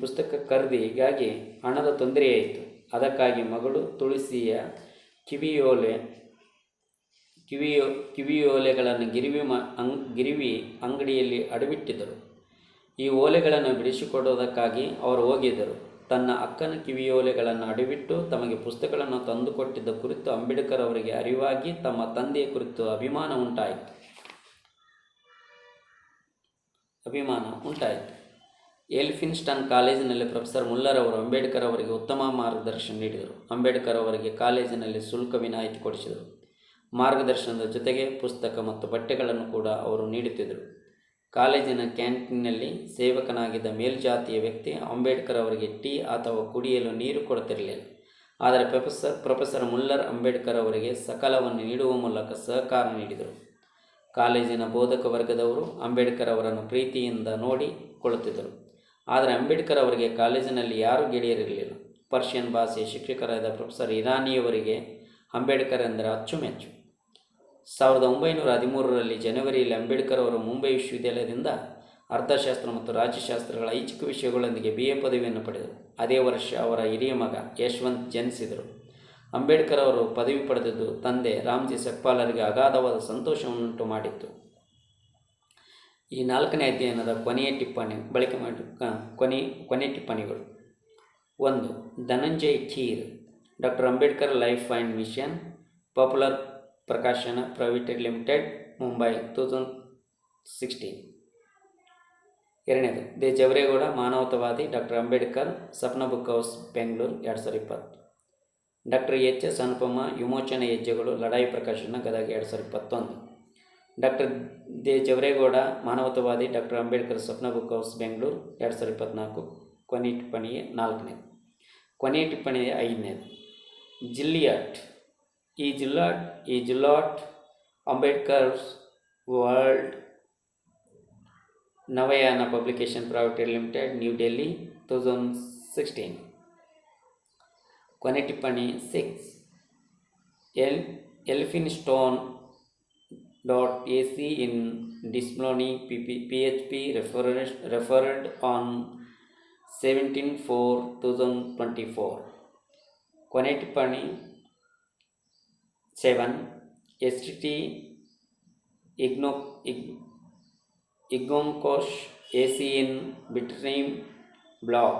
ಪುಸ್ತಕ ಖರೀದಿಗಾಗಿ ಹಣದ ತೊಂದರೆಯಾಯಿತು. ಅದಕ್ಕಾಗಿ ಮಗಳು ತುಳಸಿಯ ಕಿವಿಯೋಲೆಗಳನ್ನು ಗಿರಿವಿ ಅಂಗಡಿಯಲ್ಲಿ ಅಡವಿಟ್ಟಿದ್ದರು. ಈ ಓಲೆಗಳನ್ನು ಬಿಡಿಸಿಕೊಡುವುದಕ್ಕಾಗಿ ಅವರು ಹೋಗಿದ್ದರು. ತನ್ನ ಅಕ್ಕನ ಕಿವಿಯೋಲೆಗಳನ್ನು ಅಡವಿಟ್ಟು ತಮಗೆ ಪುಸ್ತಕಗಳನ್ನು ತಂದುಕೊಟ್ಟಿದ್ದ ಕುರಿತು ಅಂಬೇಡ್ಕರ್ ಅವರಿಗೆ ಅರಿವಾಗಿ ತಮ್ಮ ತಂದೆಯ ಕುರಿತು ಅಭಿಮಾನ ಉಂಟಾಯಿತು. ಎಲ್ಫಿನ್ಸ್ಟನ್ ಕಾಲೇಜಿನಲ್ಲಿ ಪ್ರೊಫೆಸರ್ ಮುಲ್ಲರ್ ಅವರು ಅಂಬೇಡ್ಕರ್ ಅವರಿಗೆ ಉತ್ತಮ ಮಾರ್ಗದರ್ಶನ ನೀಡಿದರು. ಅಂಬೇಡ್ಕರ್ ಅವರಿಗೆ ಕಾಲೇಜಿನಲ್ಲಿ ಶುಲ್ಕ ವಿನಾಯಿತಿ ಕೊಡಿಸಿದರು. ಮಾರ್ಗದರ್ಶನದ ಜೊತೆಗೆ ಪುಸ್ತಕ ಮತ್ತು ಬಟ್ಟೆಗಳನ್ನು ಕೂಡ ಅವರು ನೀಡುತ್ತಿದ್ದರು. ಕಾಲೇಜಿನ ಕ್ಯಾಂಟೀನ್ನಲ್ಲಿ ಸೇವಕನಾಗಿದ್ದ ಮೇಲ್ಜಾತಿಯ ವ್ಯಕ್ತಿ ಅಂಬೇಡ್ಕರ್ ಅವರಿಗೆ ಟೀ ಅಥವಾ ಕುಡಿಯಲು ನೀರು ಕೊಡುತ್ತಿರಲಿಲ್ಲ. ಆದರೆ ಪ್ರೊಫೆಸರ್ ಮುಲ್ಲರ್ ಅಂಬೇಡ್ಕರ್ ಅವರಿಗೆ ಸಕಲವನ್ನು ನೀಡುವ ಮೂಲಕ ಸಹಕಾರ ನೀಡಿದರು. ಕಾಲೇಜಿನ ಬೋಧಕ ವರ್ಗದವರು ಅಂಬೇಡ್ಕರ್ ಅವರನ್ನು ಪ್ರೀತಿಯಿಂದ ನೋಡಿಕೊಳ್ಳುತ್ತಿದ್ದರು. ಆದರೆ ಅಂಬೇಡ್ಕರ್ ಅವರಿಗೆ ಕಾಲೇಜಿನಲ್ಲಿ ಯಾರೂ ಗೆಳೆಯರಿರಲಿಲ್ಲ. ಪರ್ಷಿಯನ್ ಭಾಷೆಯ ಶಿಕ್ಷಕರಾದ ಪ್ರೊಫೆಸರ್ ಇರಾನಿಯವರಿಗೆ ಅಂಬೇಡ್ಕರ್ ಎಂದರೆ ಅಚ್ಚುಮೆಚ್ಚು. 1913ರಲ್ಲಿ ಜನವರಿಯಲ್ಲಿ ಅಂಬೇಡ್ಕರ್ ಅವರು ಮುಂಬೈ ವಿಶ್ವವಿದ್ಯಾಲಯದಿಂದ ಅರ್ಥಶಾಸ್ತ್ರ ಮತ್ತು ರಾಜ್ಯಶಾಸ್ತ್ರಗಳ ಐಚ್ಛಿಕ ವಿಷಯಗಳೊಂದಿಗೆ BA ಪದವಿಯನ್ನು ಪಡೆದರು. ಅದೇ ವರ್ಷ ಅವರ ಹಿರಿಯ ಮಗ ಯಶವಂತ್ ಜನಿಸಿದರು. ಅಂಬೇಡ್ಕರ್ ಅವರು ಪದವಿ ಪಡೆದದ್ದು ತಂದೆ ರಾಮ್ಜಿ ಸಕ್ಪಾಲರಿಗೆ ಅಗಾಧವಾದ ಸಂತೋಷವನ್ನುಂಟು ಮಾಡಿತ್ತು. ಈ 4ನೇ ಅಧ್ಯಯನದ ಕೊನೆಯ ಟಿಪ್ಪಣಿಗಳು. 1. Dhananjay Keer, doctor Ambedkar life and mission, popular Prakashan private limited, Mumbai 2016. 2. De Javaregowda ಮಾನವತಾವಾದಿ, doctor Ambedkar, Sapna book house, Bengaluru 2020. Doctor HS Anupama, ವಿಮೋಚನೆ ಹೆಜ್ಜೆಗಳು, ಲಡಾಯಿ ಪ್ರಕಾಶನ, ಗದಗ 2021. ಡಾಕ್ಟರ್ ದೆ ಜವರೇಗೌಡ ಮಾನವತಾವಾದಿ, doctor Ambedkar, Sapna book house, Bengaluru 2024. ಕೊನೆಯ ಟಿಪ್ಪಣಿಯೇ 4ನೇದು. ಕೊನೆಯ ಟಿಪ್ಪಣಿಯೇ 5ನೇದು. ಜಿಲ್ಲಾಟ್ Ambedkar's world Navayana publication private limited, new Delhi 2016. ಕೊನೆ ಟಿಪ್ಪಣಿ 6. elphinstone.ac in Dismony PHP referred on 17/4/2024. ಕೊನೆ ಟಿಪ್ಪಣಿ 7. STT Ignomkosh AC in Bitname blog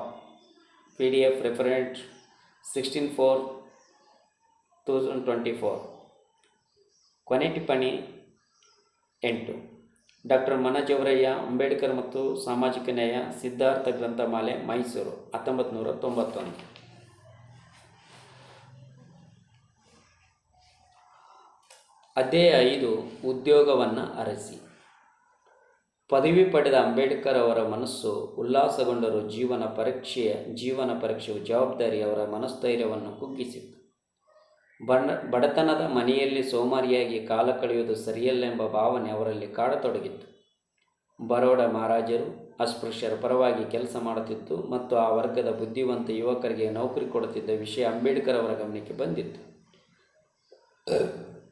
PDF reference 16/4/2024. ಕೊನೆ ಟಿಪ್ಪಣಿ 8. ಡಾಕ್ಟರ್ ಮನಜವರಯ್ಯ, ಅಂಬೇಡ್ಕರ್ ಮತ್ತು ಸಾಮಾಜಿಕ ನ್ಯಾಯ, ಸಿದ್ಧಾರ್ಥ ಗ್ರಂಥಮಾಲೆ, ಮೈಸೂರು 1991. ಅಧ್ಯಾಯ 5. ಉದ್ಯೋಗವನ್ನು ಅರಸಿ. ಪದವಿ ಪಡೆದ ಅಂಬೇಡ್ಕರ್ ಅವರ ಮನಸ್ಸು ಉಲ್ಲಾಸಗೊಂಡರೂ ಜೀವನ ಪರೀಕ್ಷೆಯು ಜವಾಬ್ದಾರಿ ಅವರ ಮನಸ್ಥೈರ್ಯವನ್ನು ಕುಗ್ಗಿಸಿತು. ಬಡತನದ ಮನೆಯಲ್ಲಿ ಸೋಮಾರಿಯಾಗಿ ಕಾಲ ಕಳೆಯುವುದು ಸರಿಯಲ್ಲ ಎಂಬ ಭಾವನೆ ಅವರಲ್ಲಿ ಕಾಡತೊಡಗಿತ್ತು. ಬರೋಡ ಮಹಾರಾಜರು ಅಸ್ಪೃಶ್ಯರ ಪರವಾಗಿ ಕೆಲಸ ಮಾಡುತ್ತಿದ್ದು ಮತ್ತು ಆ ವರ್ಗದ ಬುದ್ಧಿವಂತ ಯುವಕರಿಗೆ ನೌಕರಿ ಕೊಡುತ್ತಿದ್ದ ವಿಷಯ ಅಂಬೇಡ್ಕರ್ ಅವರ ಗಮನಕ್ಕೆ ಬಂದಿತ್ತು.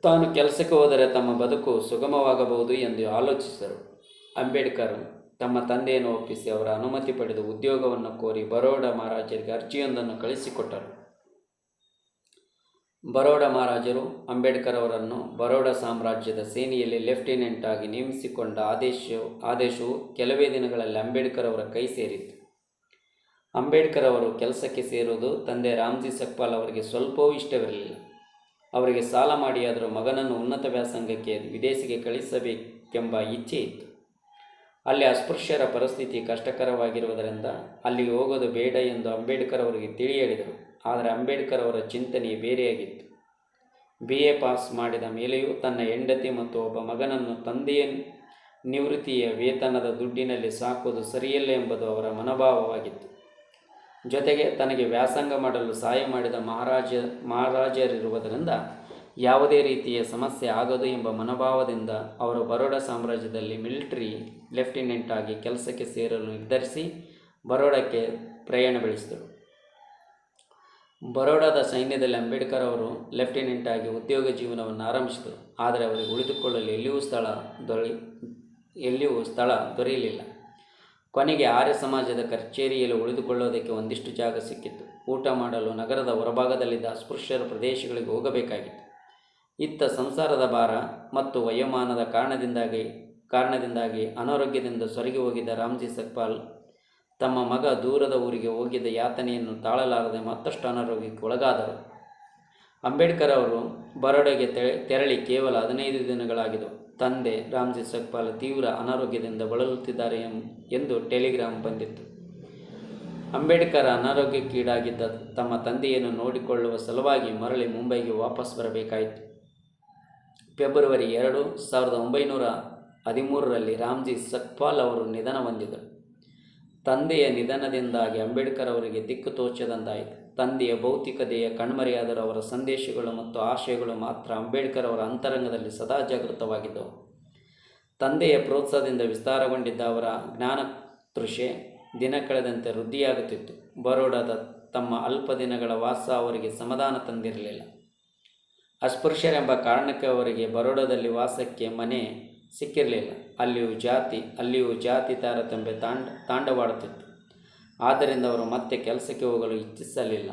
ತಾನು ಕೆಲಸಕ್ಕೆ ಹೋದರೆ ತಮ್ಮ ಬದುಕು ಸುಗಮವಾಗಬಹುದು ಎಂದು ಆಲೋಚಿಸಿದರು. ಅಂಬೇಡ್ಕರ್ ತಮ್ಮ ತಂದೆಯನ್ನು ಒಪ್ಪಿಸಿ ಅವರ ಅನುಮತಿ ಪಡೆದು ಉದ್ಯೋಗವನ್ನು ಕೋರಿ ಬರೋಡ ಮಹಾರಾಜರಿಗೆ ಅರ್ಜಿಯೊಂದನ್ನು ಕಳಿಸಿಕೊಟ್ಟರು. ಬರೋಡ ಮಹಾರಾಜರು ಅಂಬೇಡ್ಕರ್ ಅವರನ್ನು ಬರೋಡ ಸಾಮ್ರಾಜ್ಯದ ಸೇನೆಯಲ್ಲಿ ಲೆಫ್ಟಿನೆಂಟ್ ಆಗಿ ನೇಮಿಸಿಕೊಂಡ ಆದೇಶವು ಕೆಲವೇ ದಿನಗಳಲ್ಲಿ ಅಂಬೇಡ್ಕರ್ ಅವರ ಕೈ ಸೇರಿತ್ತು. ಅಂಬೇಡ್ಕರ್ ಅವರು ಕೆಲಸಕ್ಕೆ ಸೇರುವುದು ತಂದೆ ರಾಮ್ಜಿ ಸಕ್ಪಾಲ್ ಅವರಿಗೆ ಸ್ವಲ್ಪವೂ ಇಷ್ಟವಿರಲಿಲ್ಲ. ಅವರಿಗೆ ಸಾಲ ಮಾಡಿಯಾದರೂ ಮಗನನ್ನು ಉನ್ನತ ವ್ಯಾಸಂಗಕ್ಕೆ ವಿದೇಶಿಗೆ ಕಳಿಸಬೇಕೆಂಬ ಇಚ್ಛೆ ಇತ್ತು. ಅಲ್ಲಿ ಅಸ್ಪೃಶ್ಯರ ಪರಿಸ್ಥಿತಿ ಕಷ್ಟಕರವಾಗಿರುವುದರಿಂದ ಅಲ್ಲಿಗೆ ಹೋಗೋದು ಬೇಡ ಎಂದು ಅಂಬೇಡ್ಕರ್ ಅವರಿಗೆ ತಿಳಿ ಹೇಳಿದರು. ಆದರೆ ಅಂಬೇಡ್ಕರ್ ಅವರ ಚಿಂತನೆ ಬೇರೆಯಾಗಿತ್ತು. BA ಪಾಸ್ ಮಾಡಿದ ಮೇಲೆಯೂ ತನ್ನ ಹೆಂಡತಿ ಮತ್ತು ಒಬ್ಬ ಮಗನನ್ನು ತಂದೆಯ ನಿವೃತ್ತಿಯ ವೇತನದ ದುಡ್ಡಿನಲ್ಲಿ ಸಾಕುವುದು ಸರಿಯಲ್ಲ ಎಂಬುದು ಅವರ ಮನೋಭಾವವಾಗಿತ್ತು. ಜೊತೆಗೆ ತನಗೆ ವ್ಯಾಸಂಗ ಮಾಡಲು ಸಹಾಯ ಮಾಡಿದ ಮಹಾರಾಜರಿರುವುದರಿಂದ ಯಾವುದೇ ರೀತಿಯ ಸಮಸ್ಯೆ ಆಗದು ಎಂಬ ಮನೋಭಾವದಿಂದ ಅವರು ಬರೋಡ ಸಾಮ್ರಾಜ್ಯದಲ್ಲಿ ಮಿಲಿಟರಿ ಲೆಫ್ಟಿನೆಂಟ್ ಆಗಿ ಕೆಲಸಕ್ಕೆ ಸೇರಲು ನಿರ್ಧರಿಸಿ ಬರೋಡಕ್ಕೆ ಪ್ರಯಾಣ ಬೆಳೆಸಿದರು. ಬರೋಡಾದ ಸೈನ್ಯದಲ್ಲಿ ಅಂಬೇಡ್ಕರ್ ಅವರು ಲೆಫ್ಟಿನೆಂಟ್ ಆಗಿ ಉದ್ಯೋಗ ಜೀವನವನ್ನು ಆರಂಭಿಸಿದರು. ಆದರೆ ಅವರಿಗೆ ಉಳಿದುಕೊಳ್ಳಲು ಎಲ್ಲಿಯೂ ಸ್ಥಳ ದೊರೆಯಲಿಲ್ಲ. ಕೊನೆಗೆ ಆರ್ಯ ಸಮಾಜದ ಕಚೇರಿಯಲ್ಲಿ ಉಳಿದುಕೊಳ್ಳೋದಕ್ಕೆ ಒಂದಿಷ್ಟು ಜಾಗ ಸಿಕ್ಕಿತ್ತು. ಊಟ ಮಾಡಲು ನಗರದ ಹೊರಭಾಗದಲ್ಲಿದ್ದ ಅಸ್ಪೃಶ್ಯರ ಪ್ರದೇಶಗಳಿಗೆ ಹೋಗಬೇಕಾಗಿತ್ತು. ಇತ್ತ ಸಂಸಾರದ ಭಾರ ಮತ್ತು ವಯೋಮಾನದ ಕಾರಣದಿಂದಾಗಿ ಅನಾರೋಗ್ಯದಿಂದ ಸೊರಗಿ ಹೋಗಿದ್ದ ರಾಮ್ಜಿ ಸಕ್ಪಾಲ್ ತಮ್ಮ ಮಗ ದೂರದ ಊರಿಗೆ ಹೋಗಿದ್ದ ಯಾತನೆಯನ್ನು ತಾಳಲಾರದೆ ಮತ್ತಷ್ಟು ಅನಾರೋಗ್ಯಕ್ಕೆ ಒಳಗಾದರು. ಅಂಬೇಡ್ಕರ್ ಅವರು ಬರೋಡಾಗೆ ತೆರಳಿ ಕೇವಲ 15 ದಿನಗಳಾಗಿದ್ದವು. ತಂದೆ ರಾಮ್ಜಿ ಸಕ್ಪಾಲ್ ತೀವ್ರ ಅನಾರೋಗ್ಯದಿಂದ ಬಳಲುತ್ತಿದ್ದಾರೆ ಎಂದು ಟೆಲಿಗ್ರಾಮ್ ಬಂದಿತ್ತು. ಅಂಬೇಡ್ಕರ್ ಅನಾರೋಗ್ಯಕ್ಕೀಡಾಗಿದ್ದ ತಮ್ಮ ತಂದೆಯನ್ನು ನೋಡಿಕೊಳ್ಳುವ ಸಲುವಾಗಿ ಮರಳಿ ಮುಂಬೈಗೆ ವಾಪಸ್ ಬರಬೇಕಾಯಿತು. ಫೆಬ್ರವರಿ 2, 1913ರಲ್ಲಿ ರಾಮ್ಜಿ ಸಕ್ಪಾಲ್ ಅವರು ನಿಧನ ಹೊಂದಿದರು. ತಂದೆಯ ನಿಧನದಿಂದಾಗಿ ಅಂಬೇಡ್ಕರ್ ಅವರಿಗೆ ದಿಕ್ಕು ತೋಚದಂತಾಯಿತು. ತಂದೆಯ ಭೌತಿಕ ದೇಹ ಕಣ್ಮರೆಯಾದರೂ ಅವರ ಸಂದೇಶಗಳು ಮತ್ತು ಆಶಯಗಳು ಮಾತ್ರ ಅಂಬೇಡ್ಕರ್ ಅವರ ಅಂತರಂಗದಲ್ಲಿ ಸದಾ ಜಾಗೃತವಾಗಿದ್ದವು. ತಂದೆಯ ಪ್ರೋತ್ಸಾಹದಿಂದ ವಿಸ್ತಾರಗೊಂಡಿದ್ದ ಅವರ ಜ್ಞಾನತೃಷೆ ದಿನ ಕಳೆದಂತೆ ವೃದ್ಧಿಯಾಗುತ್ತಿತ್ತು. ಬರೋಡಾದ ತಮ್ಮ ಅಲ್ಪ ದಿನಗಳ ವಾಸ ಅವರಿಗೆ ಸಮಾಧಾನ ತಂದಿರಲಿಲ್ಲ. ಅಸ್ಪೃಶ್ಯರೆಂಬ ಕಾರಣಕ್ಕೆ ಅವರಿಗೆ ಬರೋಡಾದಲ್ಲಿ ವಾಸಕ್ಕೆ ಮನೆ ಸಿಕ್ಕಿರಲಿಲ್ಲ. ಅಲ್ಲಿಯೂ ಜಾತಿ ತಾರತಮ್ಯ ತಾಂಡವಾಡುತ್ತಿತ್ತು. ಆದ್ದರಿಂದ ಅವರು ಮತ್ತೆ ಕೆಲಸಕ್ಕೆ ಹೋಗಲು ಇಚ್ಛಿಸಲಿಲ್ಲ.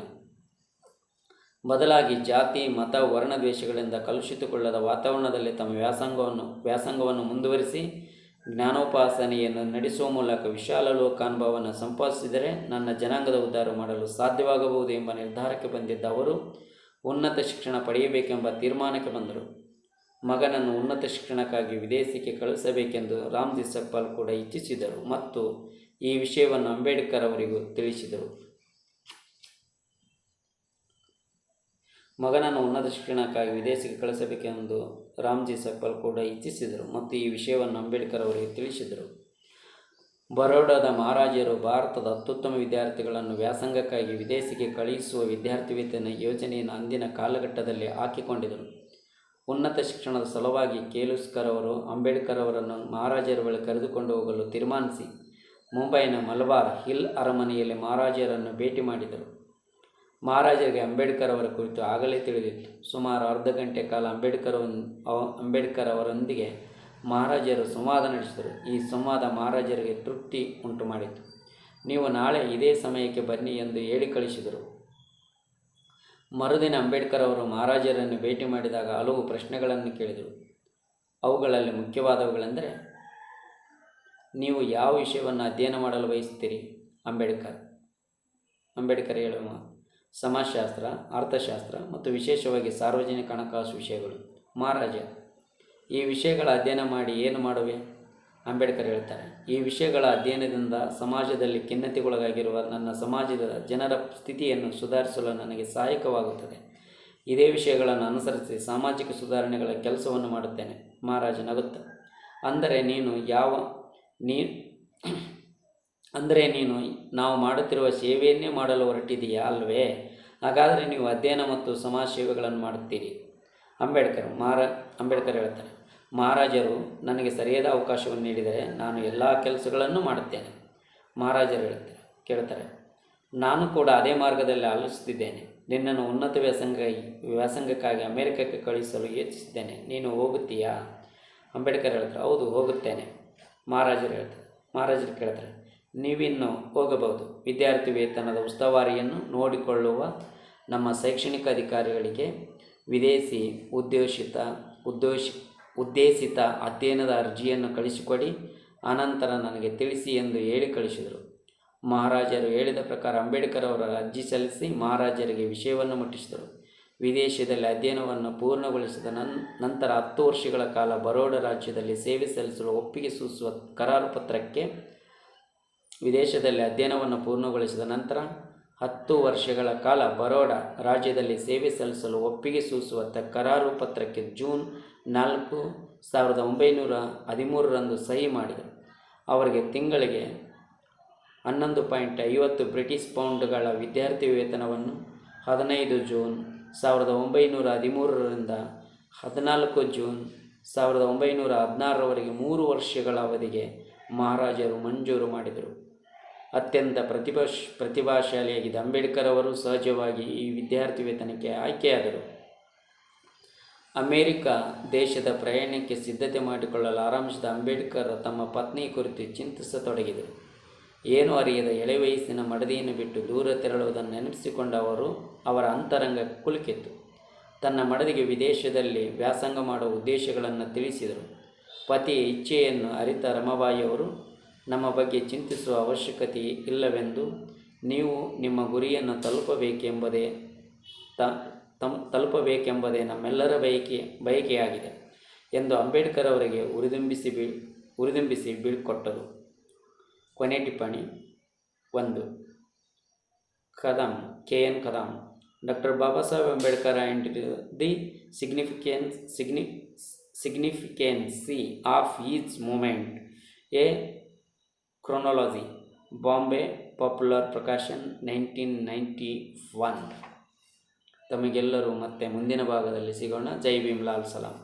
ಬದಲಾಗಿ ಜಾತಿ, ಮತ, ವರ್ಣದ್ವೇಷಗಳಿಂದ ಕಲುಷಿತಗೊಳ್ಳದ ವಾತಾವರಣದಲ್ಲಿ ತಮ್ಮ ವ್ಯಾಸಂಗವನ್ನು ಮುಂದುವರಿಸಿ ಜ್ಞಾನೋಪಾಸನೆಯನ್ನು ನಡೆಸುವ ಮೂಲಕ ವಿಶಾಲ ಲೋಕಾನುಭವವನ್ನು ಸಂಪಾದಿಸಿದರೆ ನನ್ನ ಜನಾಂಗದ ಉದ್ಧಾರ ಮಾಡಲು ಸಾಧ್ಯವಾಗಬಹುದು ಎಂಬ ನಿರ್ಧಾರಕ್ಕೆ ಬಂದಿದ್ದ ಅವರು ಉನ್ನತ ಶಿಕ್ಷಣ ಪಡೆಯಬೇಕೆಂಬ ತೀರ್ಮಾನಕ್ಕೆ ಬಂದರು. ಮಗನನ್ನು ಉನ್ನತ ಶಿಕ್ಷಣಕ್ಕಾಗಿ ವಿದೇಶಕ್ಕೆ ಕಳುಹಿಸಬೇಕೆಂದು ರಾಮ್ಜಿ ಸಕ್ಪಾಲ್ ಕೂಡ ಇಚ್ಛಿಸಿದರು ಮತ್ತು ಈ ವಿಷಯವನ್ನು ಅಂಬೇಡ್ಕರ್ ಅವರಿಗೂ ತಿಳಿಸಿದರು. ಮಗನನ್ನು ಉನ್ನತ ಶಿಕ್ಷಣಕ್ಕಾಗಿ ವಿದೇಶಕ್ಕೆ ಕಳಿಸಬೇಕೆಂದು ರಾಮ್ಜಿ ಸಕ್ಪಾಲ್ ಕೂಡ ಇಚ್ಛಿಸಿದರು ಮತ್ತು ಈ ವಿಷಯವನ್ನು ಅಂಬೇಡ್ಕರ್ ಅವರಿಗೆ ತಿಳಿಸಿದರು. ಬರೋಡಾದ ಮಹಾರಾಜರು ಭಾರತದ ಅತ್ಯುತ್ತಮ ವಿದ್ಯಾರ್ಥಿಗಳನ್ನು ವ್ಯಾಸಂಗಕ್ಕಾಗಿ ವಿದೇಶಕ್ಕೆ ಕಳುಹಿಸುವ ವಿದ್ಯಾರ್ಥಿ ವೇತನ ಯೋಜನೆಯನ್ನು ಅಂದಿನ ಕಾಲಘಟ್ಟದಲ್ಲಿ ಹಾಕಿಕೊಂಡಿದ್ದರು. ಉನ್ನತ ಶಿಕ್ಷಣದ ಸಲುವಾಗಿ ಕೇಲುಸ್ಕರ್ ಅವರು ಅಂಬೇಡ್ಕರ್ ಅವರನ್ನು ಮಹಾರಾಜರ ಬಳಿ ಕರೆದುಕೊಂಡು ಹೋಗಲು ತೀರ್ಮಾನಿಸಿ ಮುಂಬೈನ ಮಲಬಾರ್ ಹಿಲ್ ಅರಮನೆಯಲ್ಲಿ ಮಹಾರಾಜರನ್ನು ಭೇಟಿ ಮಾಡಿದರು. ಮಹಾರಾಜರಿಗೆ ಅಂಬೇಡ್ಕರ್ ಅವರ ಕುರಿತು ಆಗಲೇ ತಿಳಿದಿತ್ತು. ಸುಮಾರು ಅರ್ಧ ಗಂಟೆ ಕಾಲ ಅಂಬೇಡ್ಕರ್ ಅವರೊಂದಿಗೆ ಮಹಾರಾಜರು ಸಂವಾದ ನಡೆಸಿದರು. ಈ ಸಂವಾದ ಮಹಾರಾಜರಿಗೆ ತೃಪ್ತಿ ಉಂಟು ಮಾಡಿತು. ನೀವು ನಾಳೆ ಇದೇ ಸಮಯಕ್ಕೆ ಬನ್ನಿ ಎಂದು ಹೇಳಿ ಕಳಿಸಿದರು. ಮರುದಿನ ಅಂಬೇಡ್ಕರ್ ಅವರು ಮಹಾರಾಜರನ್ನು ಭೇಟಿ ಮಾಡಿದಾಗ ಹಲವು ಪ್ರಶ್ನೆಗಳನ್ನು ಕೇಳಿದರು. ಅವುಗಳಲ್ಲಿ ಮುಖ್ಯವಾದವುಗಳೆಂದರೆ, ನೀವು ಯಾವ ವಿಷಯವನ್ನು ಅಧ್ಯಯನ ಮಾಡಲು ಬಯಸುತ್ತೀರಿ? ಅಂಬೇಡ್ಕರ್ ಹೇಳುವ ಸಮಾಜಶಾಸ್ತ್ರ, ಅರ್ಥಶಾಸ್ತ್ರ ಮತ್ತು ವಿಶೇಷವಾಗಿ ಸಾರ್ವಜನಿಕ ಹಣಕಾಸು ವಿಷಯಗಳು. ಮಹಾರಾಜ, ಈ ವಿಷಯಗಳ ಅಧ್ಯಯನ ಮಾಡಿ ಏನು ಮಾಡುವೆ? ಅಂಬೇಡ್ಕರ್ ಹೇಳ್ತಾರೆ, ಈ ವಿಷಯಗಳ ಅಧ್ಯಯನದಿಂದ ಸಮಾಜದಲ್ಲಿ ಖಿನ್ನತೆಗೊಳಗಾಗಿರುವ ನನ್ನ ಸಮಾಜದ ಜನರ ಸ್ಥಿತಿಯನ್ನು ಸುಧಾರಿಸಲು ನನಗೆ ಸಹಾಯಕವಾಗುತ್ತದೆ. ಇದೇ ವಿಷಯಗಳನ್ನು ಅನುಸರಿಸಿ ಸಾಮಾಜಿಕ ಸುಧಾರಣೆಗಳ ಕೆಲಸವನ್ನು ಮಾಡುತ್ತೇನೆ. ಮಹಾರಾಜ ನಗುತ್ತ, ಅಂದರೆ ನೀನು ನಾವು ಮಾಡುತ್ತಿರುವ ಸೇವೆಯನ್ನೇ ಮಾಡಲು ಹೊರಟಿದೆಯಾ ಅಲ್ವೇ? ಹಾಗಾದರೆ ನೀವು ಅಧ್ಯಯನ ಮತ್ತು ಸಮಾಜ ಸೇವೆಗಳನ್ನು ಮಾಡುತ್ತೀರಿ. ಅಂಬೇಡ್ಕರ್ ಹೇಳ್ತಾರೆ, ಮಹಾರಾಜರು ನನಗೆ ಸರಿಯಾದ ಅವಕಾಶವನ್ನು ನೀಡಿದರೆ ನಾನು ಎಲ್ಲ ಕೆಲಸಗಳನ್ನು ಮಾಡುತ್ತೇನೆ. ಮಹಾರಾಜರು ಕೇಳ್ತಾರೆ, ನಾನು ಕೂಡ ಅದೇ ಮಾರ್ಗದಲ್ಲಿ ಆಲೋಚಿಸುತ್ತಿದ್ದೇನೆ. ನಿನ್ನನ್ನು ಉನ್ನತ ವ್ಯಾಸಂಗಕ್ಕಾಗಿ ಅಮೆರಿಕಕ್ಕೆ ಕಳುಹಿಸಲು ಯೋಚಿಸಿದ್ದೇನೆ. ನೀನು ಹೋಗುತ್ತೀಯಾ? ಅಂಬೇಡ್ಕರ್ ಹೇಳ್ತಾರೆ, ಹೌದು, ಹೋಗುತ್ತೇನೆ. ಮಹಾರಾಜರು ಕೇಳ್ತಾರೆ, ನೀವಿನ್ನು ಹೋಗಬಹುದು. ವಿದ್ಯಾರ್ಥಿ ವೇತನದ ಉಸ್ತುವಾರಿಯನ್ನು ನೋಡಿಕೊಳ್ಳುವ ನಮ್ಮ ಶೈಕ್ಷಣಿಕ ಅಧಿಕಾರಿಗಳಿಗೆ ವಿದೇಶಿ ಉದ್ದೇಶಿತ ಅಧ್ಯಯನದ ಅರ್ಜಿಯನ್ನು ಕಳಿಸಿಕೊಡಿ, ಅನಂತರ ನನಗೆ ತಿಳಿಸಿ ಎಂದು ಹೇಳಿ ಕಳಿಸಿದರು. ಮಹಾರಾಜರು ಹೇಳಿದ ಪ್ರಕಾರ ಅಂಬೇಡ್ಕರ್ ಅವರ ಅರ್ಜಿ ಸಲ್ಲಿಸಿ ಮಹಾರಾಜರಿಗೆ ವಿಷಯವನ್ನು ಮುಟ್ಟಿಸಿದರು. ವಿದೇಶದಲ್ಲಿ ಅಧ್ಯಯನವನ್ನು ಪೂರ್ಣಗೊಳಿಸಿದ ನಂತರ 10 ವರ್ಷಗಳ ಕಾಲ ಬರೋಡ ರಾಜ್ಯದಲ್ಲಿ ಸೇವೆ ಸಲ್ಲಿಸಲು ಒಪ್ಪಿಗೆ ಸೂಚಿಸುವ ಕರಾರು ಪತ್ರಕ್ಕೆ ವಿದೇಶದಲ್ಲಿ ಅಧ್ಯಯನವನ್ನು ಪೂರ್ಣಗೊಳಿಸಿದ ನಂತರ 10 ವರ್ಷಗಳ ಕಾಲ ಬರೋಡ ರಾಜ್ಯದಲ್ಲಿ ಸೇವೆ ಸಲ್ಲಿಸಲು ಒಪ್ಪಿಗೆ ಸೂಚಿಸುವ ಕರಾರು ಪತ್ರಕ್ಕೆ ಜೂನ್ 4, 1913ರಂದು ಸಹಿ ಮಾಡಿದರು. ಅವರಿಗೆ ತಿಂಗಳಿಗೆ 11.50 ಬ್ರಿಟಿಷ್ ಪೌಂಡ್ಗಳ ವಿದ್ಯಾರ್ಥಿ ವೇತನವನ್ನು 15 ಜೂನ್ 1913ರಿಂದ 14 ಜೂನ್ 1916ರವರೆಗೆ 3 ವರ್ಷಗಳ ಅವಧಿಗೆ ಮಹಾರಾಜರು ಮಂಜೂರು ಮಾಡಿದರು. ಅತ್ಯಂತ ಪ್ರತಿಭಾಶಾಲಿಯಾಗಿದ್ದ ಅಂಬೇಡ್ಕರ್ ಅವರು ಸಹಜವಾಗಿ ಈ ವಿದ್ಯಾರ್ಥಿ ವೇತನಕ್ಕೆ ಆಯ್ಕೆಯಾದರು. ಅಮೆರಿಕ ದೇಶದ ಪ್ರಯಾಣಕ್ಕೆ ಸಿದ್ಧತೆ ಮಾಡಿಕೊಳ್ಳಲು ಆರಂಭಿಸಿದ ಅಂಬೇಡ್ಕರ್ ತಮ್ಮ ಪತ್ನಿ ಕುರಿತು ಚಿಂತಿಸತೊಡಗಿದರು. ಏನೂ ಅರಿಯದ ಎಳೆ ವಯಸ್ಸಿನ ಮಡದಿಯನ್ನು ಬಿಟ್ಟು ದೂರ ತೆರಳುವುದನ್ನು ನೆನಪಿಸಿಕೊಂಡ ಅವರ ಅಂತರಂಗ ಕುಲುಕಿತ್ತು. ತನ್ನ ಮಡದಿಗೆ ವಿದೇಶದಲ್ಲಿ ವ್ಯಾಸಂಗ ಮಾಡುವ ಉದ್ದೇಶಗಳನ್ನು ತಿಳಿಸಿದರು. ಪತಿಯ ಇಚ್ಛೆಯನ್ನು ಅರಿತ ರಮಾಬಾಯಿಯವರು, ನಮ್ಮ ಬಗ್ಗೆ ಚಿಂತಿಸುವ ಅವಶ್ಯಕತೆ ಇಲ್ಲವೆಂದು, ನೀವು ನಿಮ್ಮ ಗುರಿಯನ್ನು ತಲುಪಬೇಕೆಂಬುದೇ ನಮ್ಮೆಲ್ಲರ ಬಯಕೆಯಾಗಿದೆ ಎಂದು ಅಂಬೇಡ್ಕರ್ ಅವರಿಗೆ ಉರಿದುಂಬಿಸಿ ಬೀಳ್ಕೊಟ್ಟರು. ಕೊನೆ ಟಿಪ್ಪಣಿ 1. Kadam KN Kadam. Doctor Baba Saheb Ambedkar and the significance of each movement, a chronology. Bombay popular Prakashan 1991. ತಮಗೆಲ್ಲರೂ ಮತ್ತೆ ಮುಂದಿನ ಭಾಗದಲ್ಲಿ ಸಿಗೋಣ. ಜೈ ಭೀಮ್, ಲಾಲ್ ಸಲಾಂ.